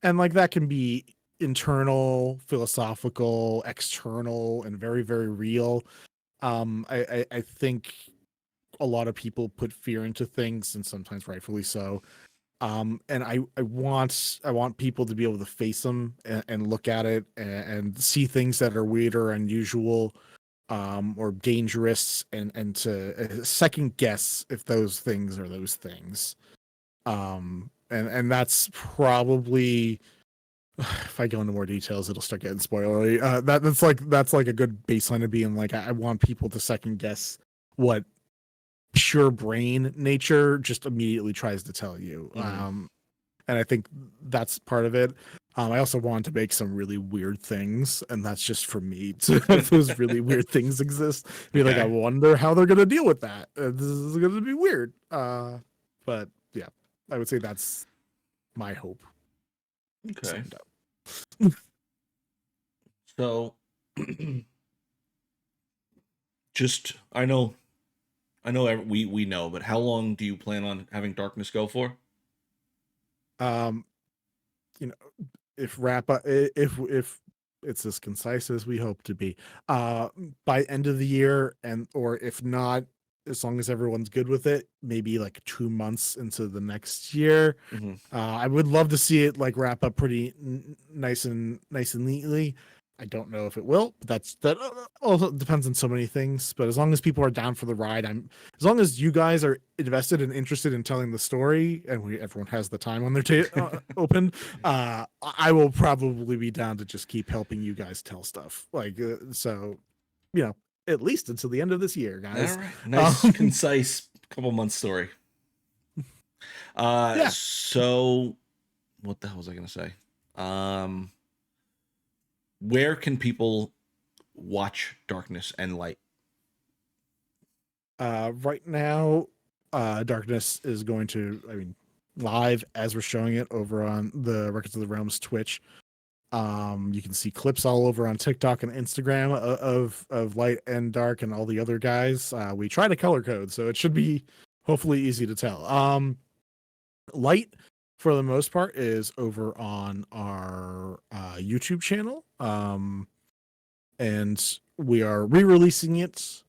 and like that can be internal, philosophical, external, and very, very real. I think a lot of people put fear into things, and sometimes rightfully so. And I want people to be able to face them and look at it, and see things that are weird or unusual, or dangerous, and to second guess if those things are those things. And that's probably, if I go into more details, it'll start getting spoilery. That's like a good baseline of being like, I want people to second guess what pure brain nature just immediately tries to tell you. and I think that's part of it. I also want to make some really weird things, and that's just for me to have those really weird things exist. Be like, I Okay. wonder how they're gonna deal with that. This is gonna be weird. But yeah, I would say that's my hope Okay. summed up. So, just we know, but how long do you plan on having Darkness go for? Um, you know, if wrap up if it's as concise as we hope to be, uh, by end of the year, and or if not, as long as everyone's good with it, maybe like 2 months into the next year. Hmm. I would love to see it like wrap up pretty nice and neatly. I don't know if it will, but that also depends on so many things. But as long as people are down for the ride, as long as you guys are invested and interested in telling the story, and everyone has the time on their open, I will probably be down to just keep helping you guys tell stuff. Like so, you know, at least until the end of this year, All guys. right. Nice, Um, concise couple months story. yeah. So what the hell was I gonna say? Um, where can people watch Darkness and Light? Right now, Darkness is going to, I mean, live as we're showing it over on the Records of the Realms Twitch. You can see clips all over on TikTok and Instagram of Light and Dark and all the other guys. We try to color code, so it should be hopefully easy to tell. Light, for the most part, is over on our YouTube channel. And we are re-releasing it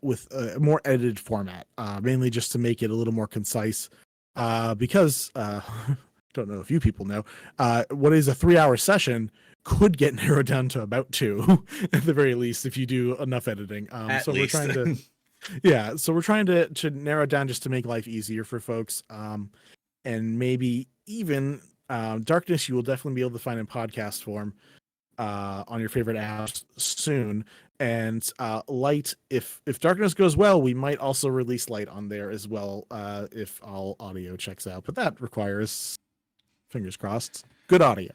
with a more edited format, mainly just to make it a little more concise. Because don't know if you people know, what is a 3-hour session could get narrowed down to about 2 at the very least if you do enough editing. At So we're least. trying to, yeah, so we're trying to narrow it down just to make life easier for folks. And maybe even Darkness, you will definitely be able to find in podcast form on your favorite apps soon. And Light, if Darkness goes well, we might also release Light on there as well, if all audio checks out. But that requires, fingers crossed, good audio.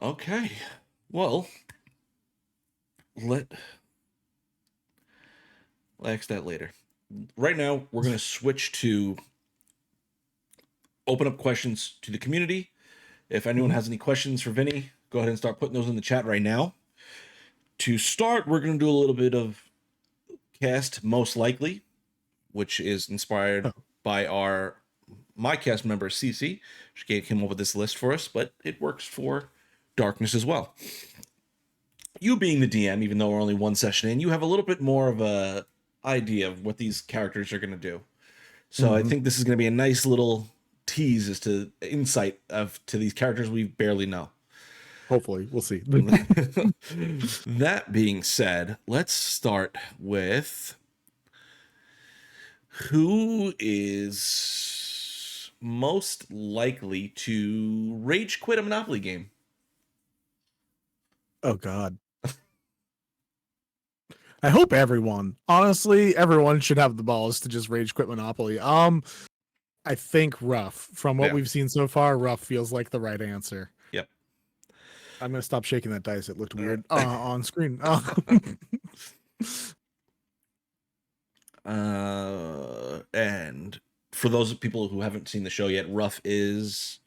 Okay. Well, let I'll ask that later. Right now, we're gonna switch to open up questions to the community. If anyone Mhm. has any questions for Vinny, go ahead and start putting those in the chat right now. To start, we're going to do a little bit of cast most likely, which is inspired Oh, by my cast member Cece. She came up with this list for us, but it works for Darkness as well. You being the DM, even though we're only one session in, you have a little bit more of a idea of what these characters are going to do. So I mhm. think this is going to be a nice little tease as to insight to these characters we barely know. Hopefully, we'll see. That being said, let's start with who is most likely to rage quit a Monopoly game. Oh God. I hope everyone, honestly, everyone should have the balls to just rage quit Monopoly. I think Rough, from what Yeah. we've seen so far, Rough feels like the right answer. Yep. I'm gonna stop shaking that dice. It looked Uh, weird on screen. and for those people who haven't seen the show yet, Ruff is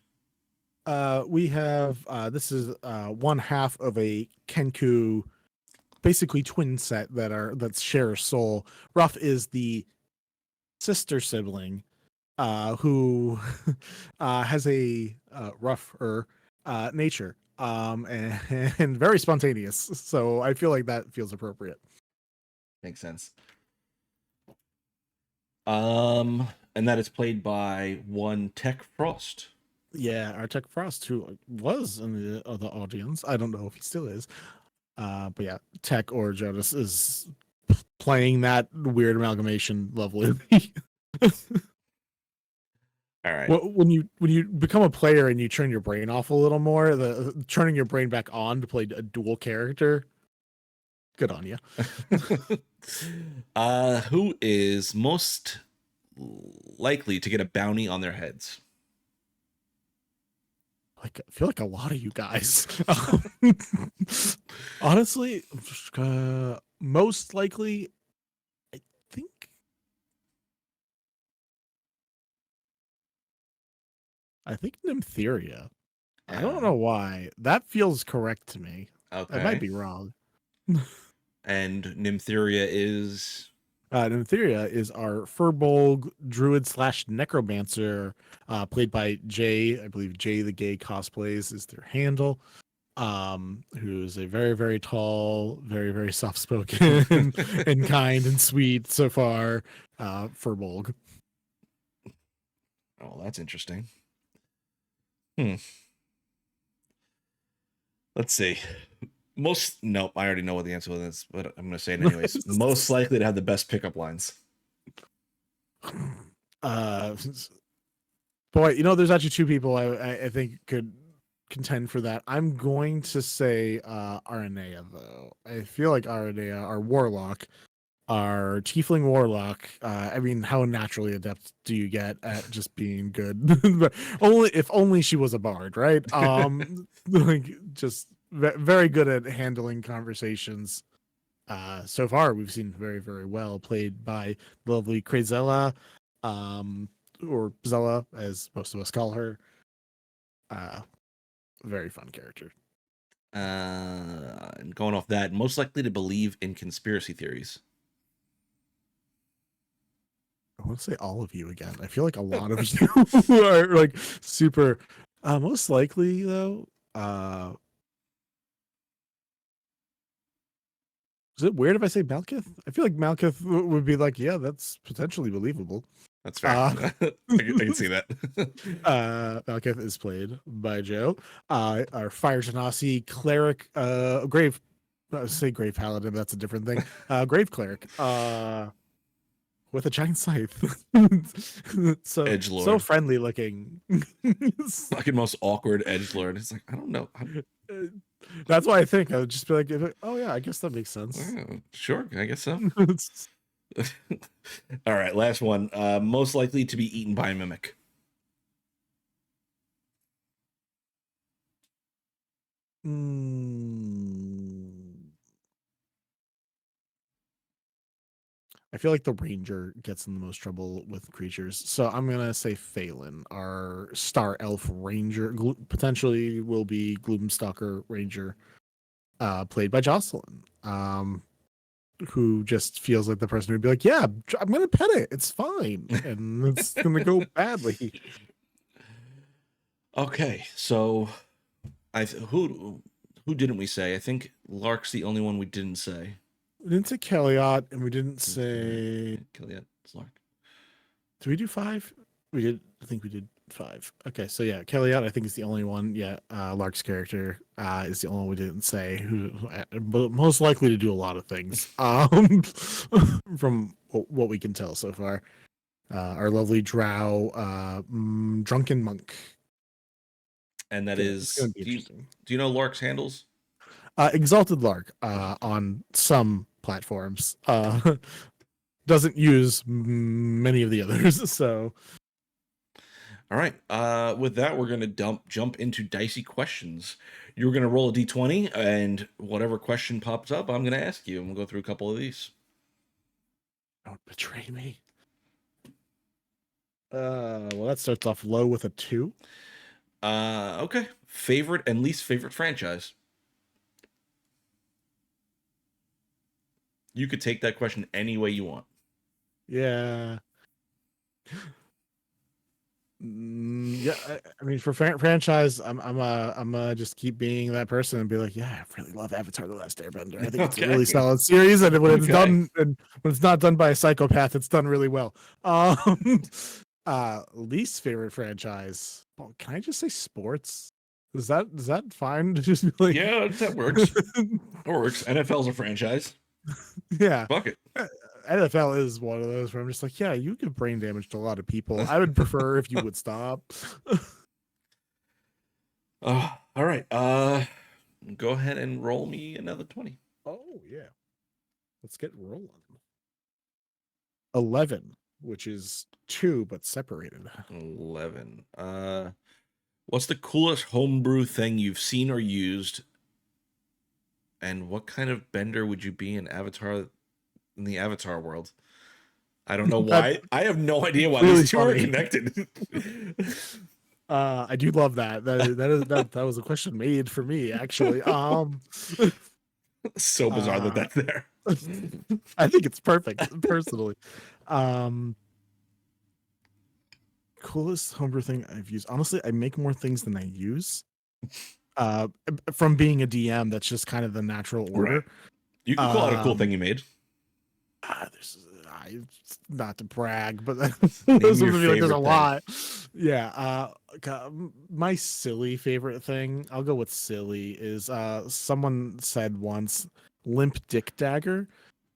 We have this is one half of a Kenku, basically twin set that share a soul. Rough is the sister sibling who has a rougher nature, and very spontaneous. So I feel like that feels appropriate. makes sense. And that is played by one Tech Frost. Yeah, our Tech Frost, who was in the audience. I don't know if he still is. But yeah, Tech or Jonas is playing that weird amalgamation lovely. All right. When you become a player and you turn your brain off a little more, the turning your brain back on to play a dual character, good on you. Who is most likely to get a bounty on their heads? I feel like a lot of you guys. Honestly, most likely, I think Nymptheria. I don't Yeah. know why. That feels correct to me. I might Okay. be wrong. And Nymptheria is Nymptheria is our Furbolg druid slash necromancer, played by Jay. I believe Jay the Gay Cosplays is their handle. Who's a very, very tall, very, very soft spoken and kind and sweet so far, Furbolg. oh, that's interesting. Hmm. Let's see. Nope, I already know what the answer is, but I'm gonna say it anyways. Most likely to have the best pickup lines. uh Boy, there's actually two people I think could contend for that. I'm going to say Aranea though. I feel like Aranea, our warlock, our tiefling warlock. I mean, how naturally adept do you get at just being good? But only she was a bard, right? Like just very good at handling conversations. So far we've seen very, very well played by the lovely Crazella, um, or Zella, as most of us call her. Uh, very fun character. And going off that, most likely to believe in conspiracy theories. I want to say all of you again. I feel like a lot of you are like super. Most likely though, is it weird if I say Malkith? I feel like Malkith would be like, yeah, that's potentially believable. That's fair. Uh, I can see that. Malkith is played by Joe. Our Fire Genasi cleric, Grave. Say Grave Paladin. That's a different thing. Grave cleric. With a giant scythe. Edge So lord. friendly looking. Fucking most awkward edge lord. It's like, I don't know. That's why I think I would just be like, oh yeah, I guess that makes sense. Sure, I guess so. All right, last one. Most likely to be eaten by a mimic. Mm, I feel like the ranger gets in the most trouble with creatures, so I'm gonna say Phelan, our star elf ranger, potentially will be Gloomstalker ranger, played by Jocelyn. Who just feels like the person who'd be like, yeah, I'm gonna pet it, it's fine, and it's gonna go badly. Okay, so who didn't we say? I think Lark's the only one we didn't say. We didn't say Kelliot, and we didn't say. Killian, it's Lark. Did we do 5? We did. I think we did 5. Okay, so yeah, Kelliot, I think is the only one. Yeah, Lark's character is the only one we didn't say. Who, but most likely to do a lot of things. From what we can tell so far, our lovely Drow, drunken monk. And that It's gonna is, be do you interesting. do you know Lark's handles? Exalted Lark on some platforms. Doesn't use many of the others, so. All right. With that, we're gonna jump into dicey questions. You're gonna roll a d20, and whatever question pops up, I'm gonna ask you, and we'll go through a couple of these. Don't betray me. Well, that starts off low with a 2. Okay. Favorite and least favorite franchise. You could take that question any way you want. Yeah. Yeah, I mean, for franchise, I'm just keep being that person and be like, yeah, I really love Avatar: The Last Airbender. I think it's a really Okay. solid series, and when it's Okay. done, and when it's not done by a psychopath, it's done really well. Least favorite franchise. Oh, can I just say sports? Is that fine to just be like, Yeah, that works. That works. NFL's a franchise. yeah. Fuck it. NFL is one of those where I'm just like, yeah, you give brain damage to a lot of people. I would prefer if you would stop. All right. Go ahead and roll me another 20. Oh yeah. Let's get rolling. 11, which is 2 but separated. 11. What's the coolest homebrew thing you've seen or used? And what kind of bender would you be in the Avatar world? I don't know That's why. I have no idea why really these two are funny. connected. I do love that. That was a question made for me, actually. So bizarre that Uh, that's there. I think it's perfect, personally. Um, Coolest homebrew thing I've used. Honestly, I make more things than I use. From being a DM, that's just kind of the natural Right. order. You can call out a cool thing Um, you made. there's not to brag, but Name there's your something like there's a favorite thing. lot. Yeah. My silly favorite thing, I'll go with silly, is someone said once limp dick dagger.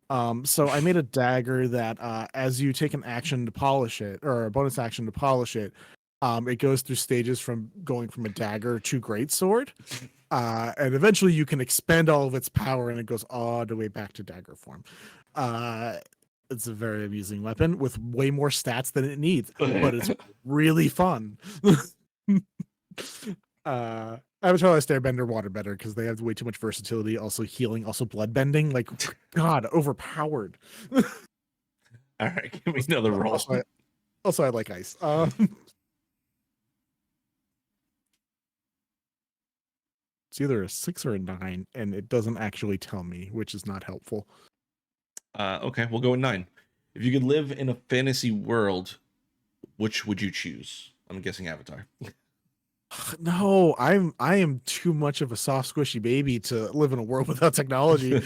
So I made a dagger that as you take an action to polish it, or a bonus action to polish it, it goes through stages from going from a dagger to greatsword. And eventually you can expend all of its power and it goes all the way back to dagger form. Uh, it's a very amusing weapon with way more stats than it needs, but it's really fun. Avatar Last Airbender, Waterbender, because they have way too much versatility, also healing, also bloodbending. Like, God, overpowered. All right, give me another roll. Also, I like ice. It's either a 6 or a 9, and it doesn't actually tell me, which is not helpful. Okay, we'll go with 9. If you could live in a fantasy world, which would you choose? I'm guessing Avatar. No, I am too much of a soft, squishy baby to live in a world without technology.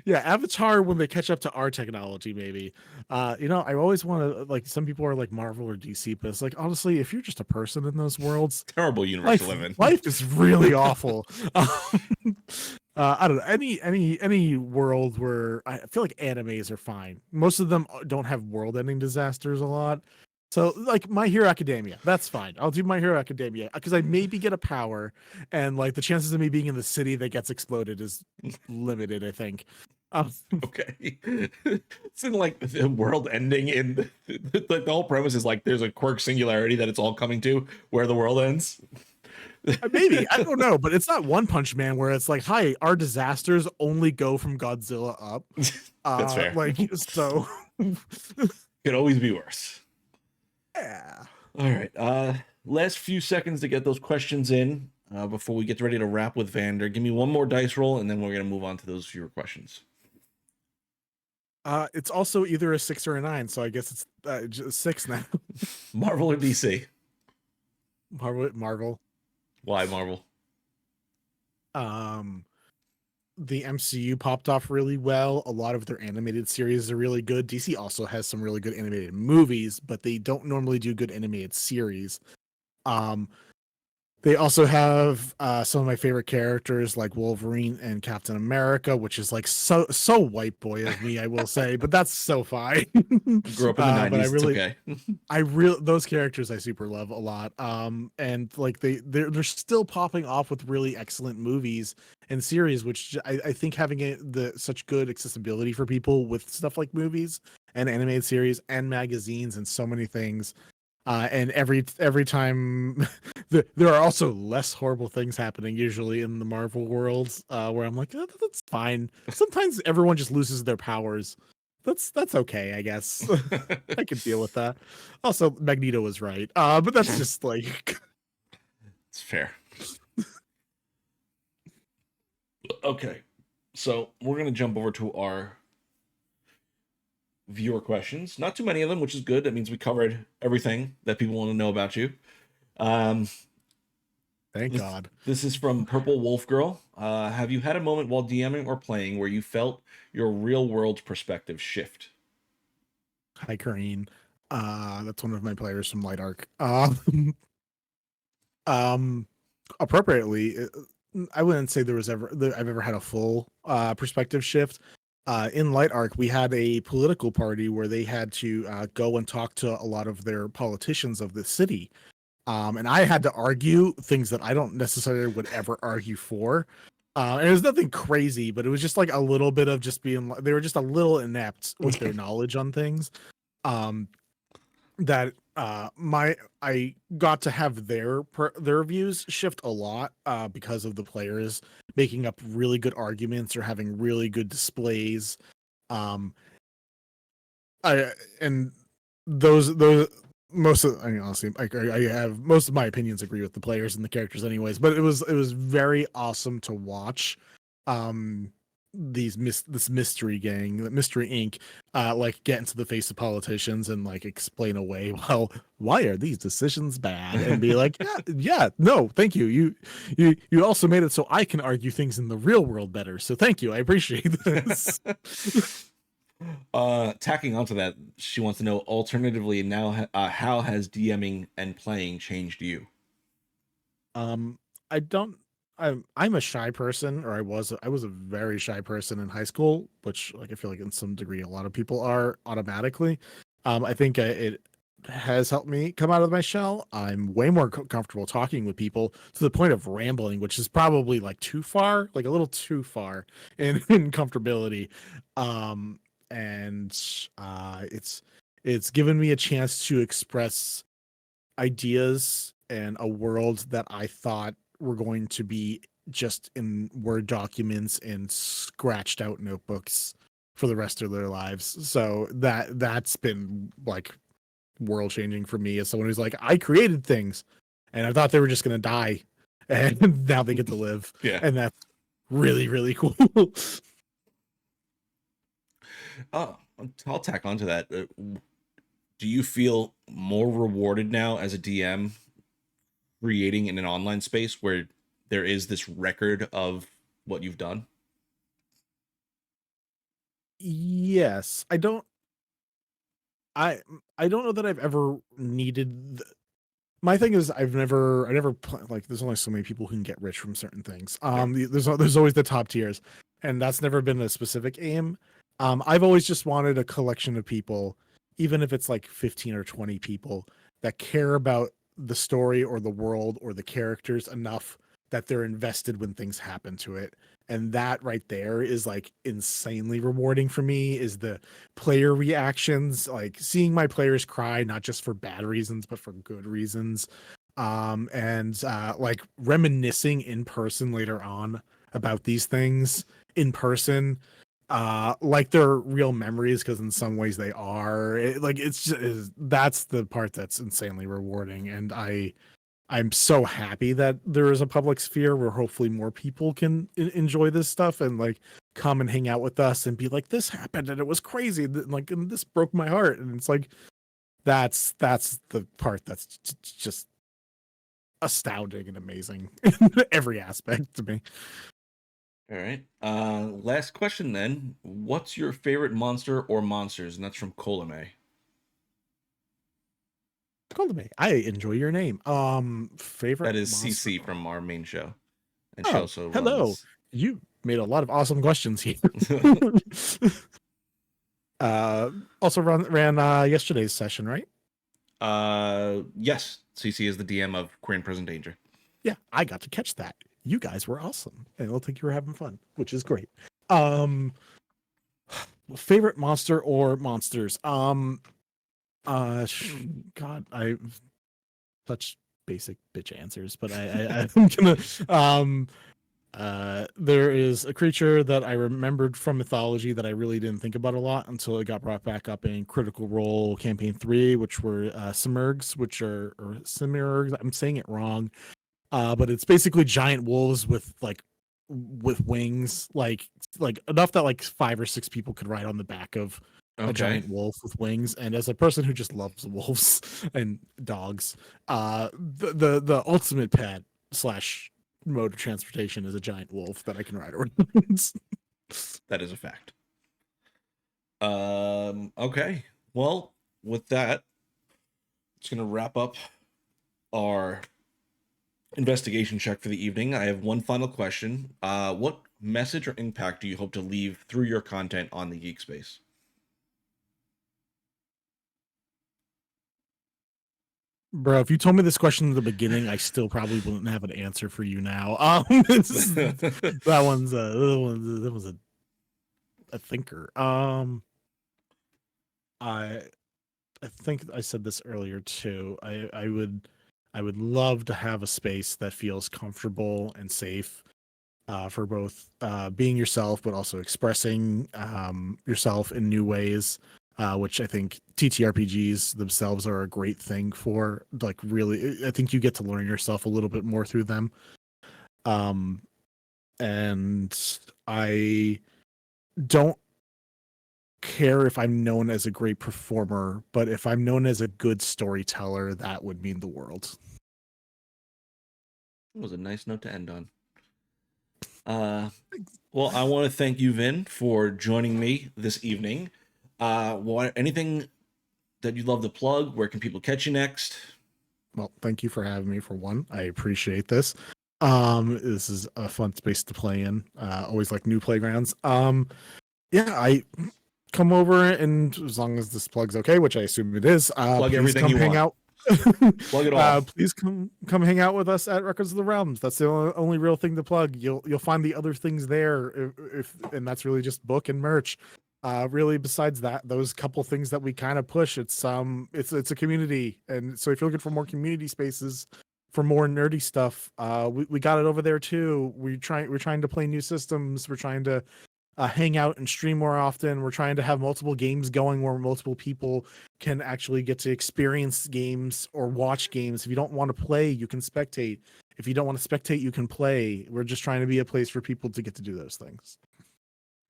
Yeah, Avatar when they catch up to our technology, maybe. I always want to like. Some people are like Marvel or DC, but it's like honestly, if you're just a person in those worlds, Terrible universe to life live in. life is really awful. I don't know any world where I feel like animes are fine. Most of them don't have world-ending disasters a lot. So like My Hero Academia, that's fine. I'll do My Hero Academia because I maybe get a power, and like the chances of me being in the city that gets exploded is limited. I think. Um, Okay. It's in like the world ending in the whole premise is like there's a quirk singularity that it's all coming to where the world ends. Maybe I don't know, but it's not One Punch Man where it's like, "Hi, our disasters only go from Godzilla up." That's fair. Like so. Could always be worse. Yeah. All right. Last few seconds to get those questions in before we get ready to wrap with Vander. Give me one more dice roll, and then we're gonna move on to those fewer questions. It's also either a 6 or a 9, so I guess it's just 6 now. Marvel or DC? Marvel. Why Marvel? Um, the MCU popped off really well. A lot of their animated series are really good. DC also has some really good animated movies, but they don't normally do good animated series. Um, They also have some of my favorite characters like Wolverine and Captain America, which is like so white boy of me, I will say, but that's so fine. Grew up in the But '90s. It's okay. I really those characters I super love a lot. And like they're still popping off with really excellent movies and series, which I think having such good accessibility for people with stuff like movies and animated series and magazines and so many things. And every time there are also less horrible things happening usually in the Marvel worlds, where I'm like, that's fine. Sometimes everyone just loses their powers. That's okay, I guess. I can deal with that. Also, Magneto was right. But that's just like It's fair. Okay. So we're gonna jump over to our viewer questions. Not too many of them, which is good. That means we covered everything that people want to know about you. Um, thank this, God. this is from Purple Wolf Girl. Have you had a moment while DMing or playing where you felt your real world perspective shift? Hi, Kareen. That's one of my players from Light Arc. Um, Appropriately, I wouldn't say I've ever had a full perspective shift. In Light Arc, we had a political party where they had to go and talk to a lot of their politicians of the city. And I had to argue things that I don't necessarily would ever argue for. And it was nothing crazy, but it was just like a little bit of just being, they were just a little inept with their knowledge on things. Um, that I got to have their views shift a lot because of the players making up really good arguments or having really good displays. Um, I and those most of, I mean, honestly, I have most of my opinions agree with the players and the characters anyways, but it was very awesome to watch this mystery gang, Mystery Inc. Like get into the face of politicians and like explain away, well, why are these decisions bad, and be like, yeah, no, thank you, you also made it so I can argue things in the real world better, so thank you, I appreciate this. Tacking onto that, she wants to know, alternatively, now how has DMing and playing changed you? Um, I don't. I'm a shy person, or I was a very shy person in high school, which like I feel like in some degree a lot of people are automatically. I think it has helped me come out of my shell. I'm way more comfortable talking with people to the point of rambling, which is probably like too far, like a little too far in comfortability. And it's given me a chance to express ideas and a world that I thought were going to be just in Word documents and scratched out notebooks for the rest of their lives. So that's been like world changing for me as someone who's like, I created things and I thought they were just gonna die. And now they get to live. Yeah. And that's really, really cool. Oh, I'll tack onto that. Do you feel more rewarded now as a DM creating in an online space where there is this record of what you've done? Yes. I I don't know that I've ever needed my thing is I never like there's only so many people who can get rich from certain things. Sure. There's always the top tiers, and that's never been a specific aim. I've always just wanted a collection of people, even if it's like 15 or 20 people that care about the story or the world or the characters enough that they're invested when things happen to it. And that right there is like insanely rewarding for me, is the player reactions, like seeing my players cry, not just for bad reasons, but for good reasons. And like reminiscing in person later on about these things in person, like they're real memories, because in some ways they are. Like it's just, that's the part that's insanely rewarding. And I'm so happy that there is a public sphere where hopefully more people can enjoy this stuff and like come and hang out with us and be like, this happened and it was crazy. Like, and this broke my heart. And it's like, that's the part that's just astounding and amazing in every aspect to me. All right. Last question then. What's your favorite monster or monsters? And that's from Colame. Call to me. I enjoy your name. Favorite That is monster. CC from our main show. And she Oh, also hello. runs. You made a lot of awesome questions here. uh, also ran yesterday's session, right? Yes, CC is the DM of Queer and Present Danger. Yeah, I got to catch that. You guys were awesome, and I don't think you were having fun, which is great. Um, favorite monster or monsters? God, I such basic bitch answers, but I'm gonna there is a creature that I remembered from mythology that I really didn't think about a lot until it got brought back up in Critical Role Campaign 3, which were Simurgs, which are or Simurgs. I'm saying it wrong. But it's basically giant wolves with wings, like enough that like 5 or 6 people could ride on the back of a Okay. giant wolf with wings. And as a person who just loves wolves and dogs, the ultimate pet slash mode of transportation is a giant wolf that I can ride around. That is a fact. Okay. Well, with that, it's gonna wrap up our investigation check for the evening. I have one final question. What message or impact do you hope to leave through your content on the Geek Space? Bro, if you told me this question in the beginning, I still probably wouldn't have an answer for you now. That was a thinker. I I think I said this earlier too. I would love to have a space that feels comfortable and safe for both being yourself, but also expressing yourself in new ways, which I think TTRPGs themselves are a great thing for. Like, really, I think you get to learn yourself a little bit more through them. Um, and I don't care if I'm known as a great performer, but if I'm known as a good storyteller, that would mean the world. It was a nice note to end on. Well, I want to thank you, Vin, for joining me this evening. Anything that you'd love to plug? Where can people catch you next? Well, thank you for having me for one. I appreciate this. This is a fun space to play in. Always like new playgrounds. Yeah, I come over and as long as this plug's okay, which I assume it is, Plug please everything come you hang want. out. Plug it all. Please come hang out with us at Records of the Realms. That's the only real thing to plug. You'll find the other things there if and that's really just book and merch. Really, besides that, those couple things that we kind of push, it's a community, and so if you're looking for more community spaces for more nerdy stuff, we got it over there too. We're trying to play new systems. We're trying to hang out and stream more often. We're trying to have multiple games going where multiple people can actually get to experience games or watch games. If you don't want to play, you can spectate. If you don't want to spectate, you can play. We're just trying to be a place for people to get to do those things.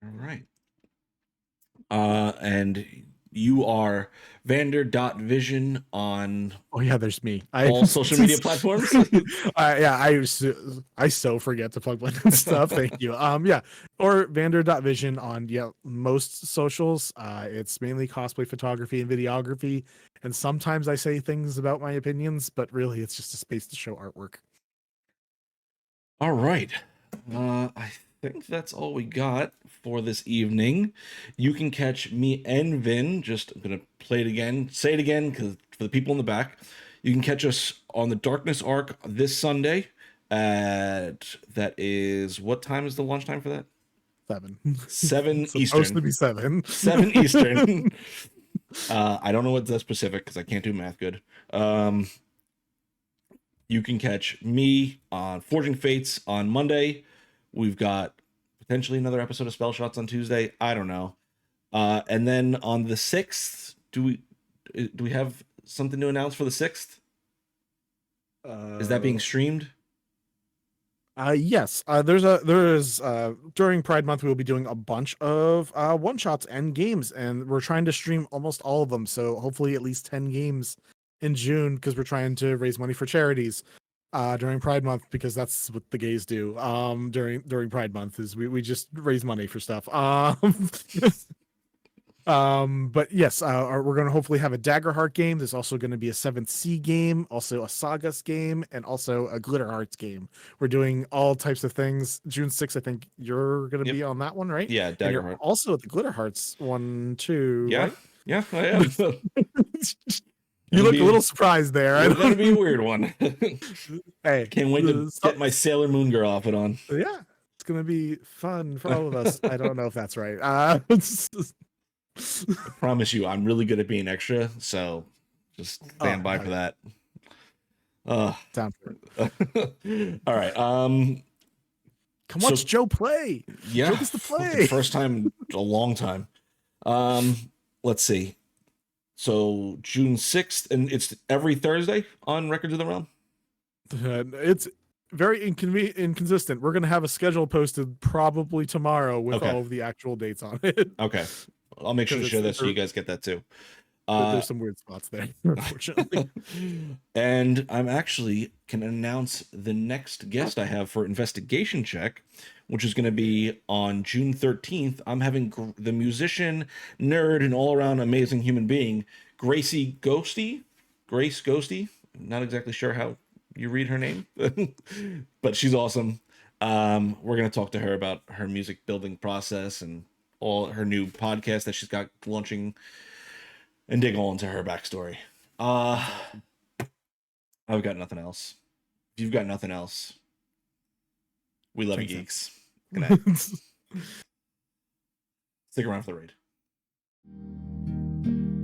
All right. And you are Vander.Vision on Oh yeah, there's me. all social media platforms. Yeah, I so forget to plug in stuff. Thank you. Yeah, or Vander.Vision on most socials. It's mainly cosplay photography and videography, and sometimes I say things about my opinions, but really it's just a space to show artwork. All right. I think that's all we got for this evening. You can catch me and Vin. I'm gonna say it again, because for the people in the back, you can catch us on the Darkness Arc this Sunday. That is, what time is the launch time for that? 7. 7 It's supposed to Eastern. be 7. 7 Eastern. I don't know what the specific because I can't do math good. You can catch me on Forging Fates on Monday. We've got potentially another episode of Spell Shots on Tuesday. I don't know. And then on the 6th, do we have something to announce for the 6th? Is that being streamed? Yes. There is during Pride Month we will be doing a bunch of one shots and games, and we're trying to stream almost all of them. So hopefully at least 10 games in June, because we're trying to raise money for charities during Pride Month, because that's what the gays do during Pride Month is we just raise money for stuff. But yes, we're going to hopefully have a Daggerheart game. There's also going to be a 7th Sea game, also a Sagas game, and also a Glitter Hearts game. We're doing all types of things. June 6th, I think you're going to be on that one, right? Yeah, And you're Daggerheart. also at the Glitter Hearts one too, Yeah, right? yeah, I am. You look a little surprised there. It's gonna be a weird one. Hey, can't wait to get my Sailor Moon girl outfit on. Yeah, it's going to be fun for all of us. I don't know if that's right. I promise you, I'm really good at being extra, so just stand by for that. Down for it. All right. Come watch Joe play. Yeah, Joe gets to play. first time in a long time. Let's see. So June 6th, and it's every Thursday on Records of the Realm. It's very inconsistent. We're gonna have a schedule posted probably tomorrow with all of the actual dates on it. Okay, I'll make sure to share that so you guys get that too. There's some weird spots there, unfortunately. And I'm actually can announce the next guest I have for Investigation Check, which is going to be on June 13th. I'm having the musician, nerd, and all-around amazing human being, Grace Ghosty. Not exactly sure how you read her name, but she's awesome. We're going to talk to her about her music building process and all her new podcast that she's got launching, and dig all into her backstory. I've got nothing else. If you've got nothing else, we love you, geeks. Good night. Stick around for the raid.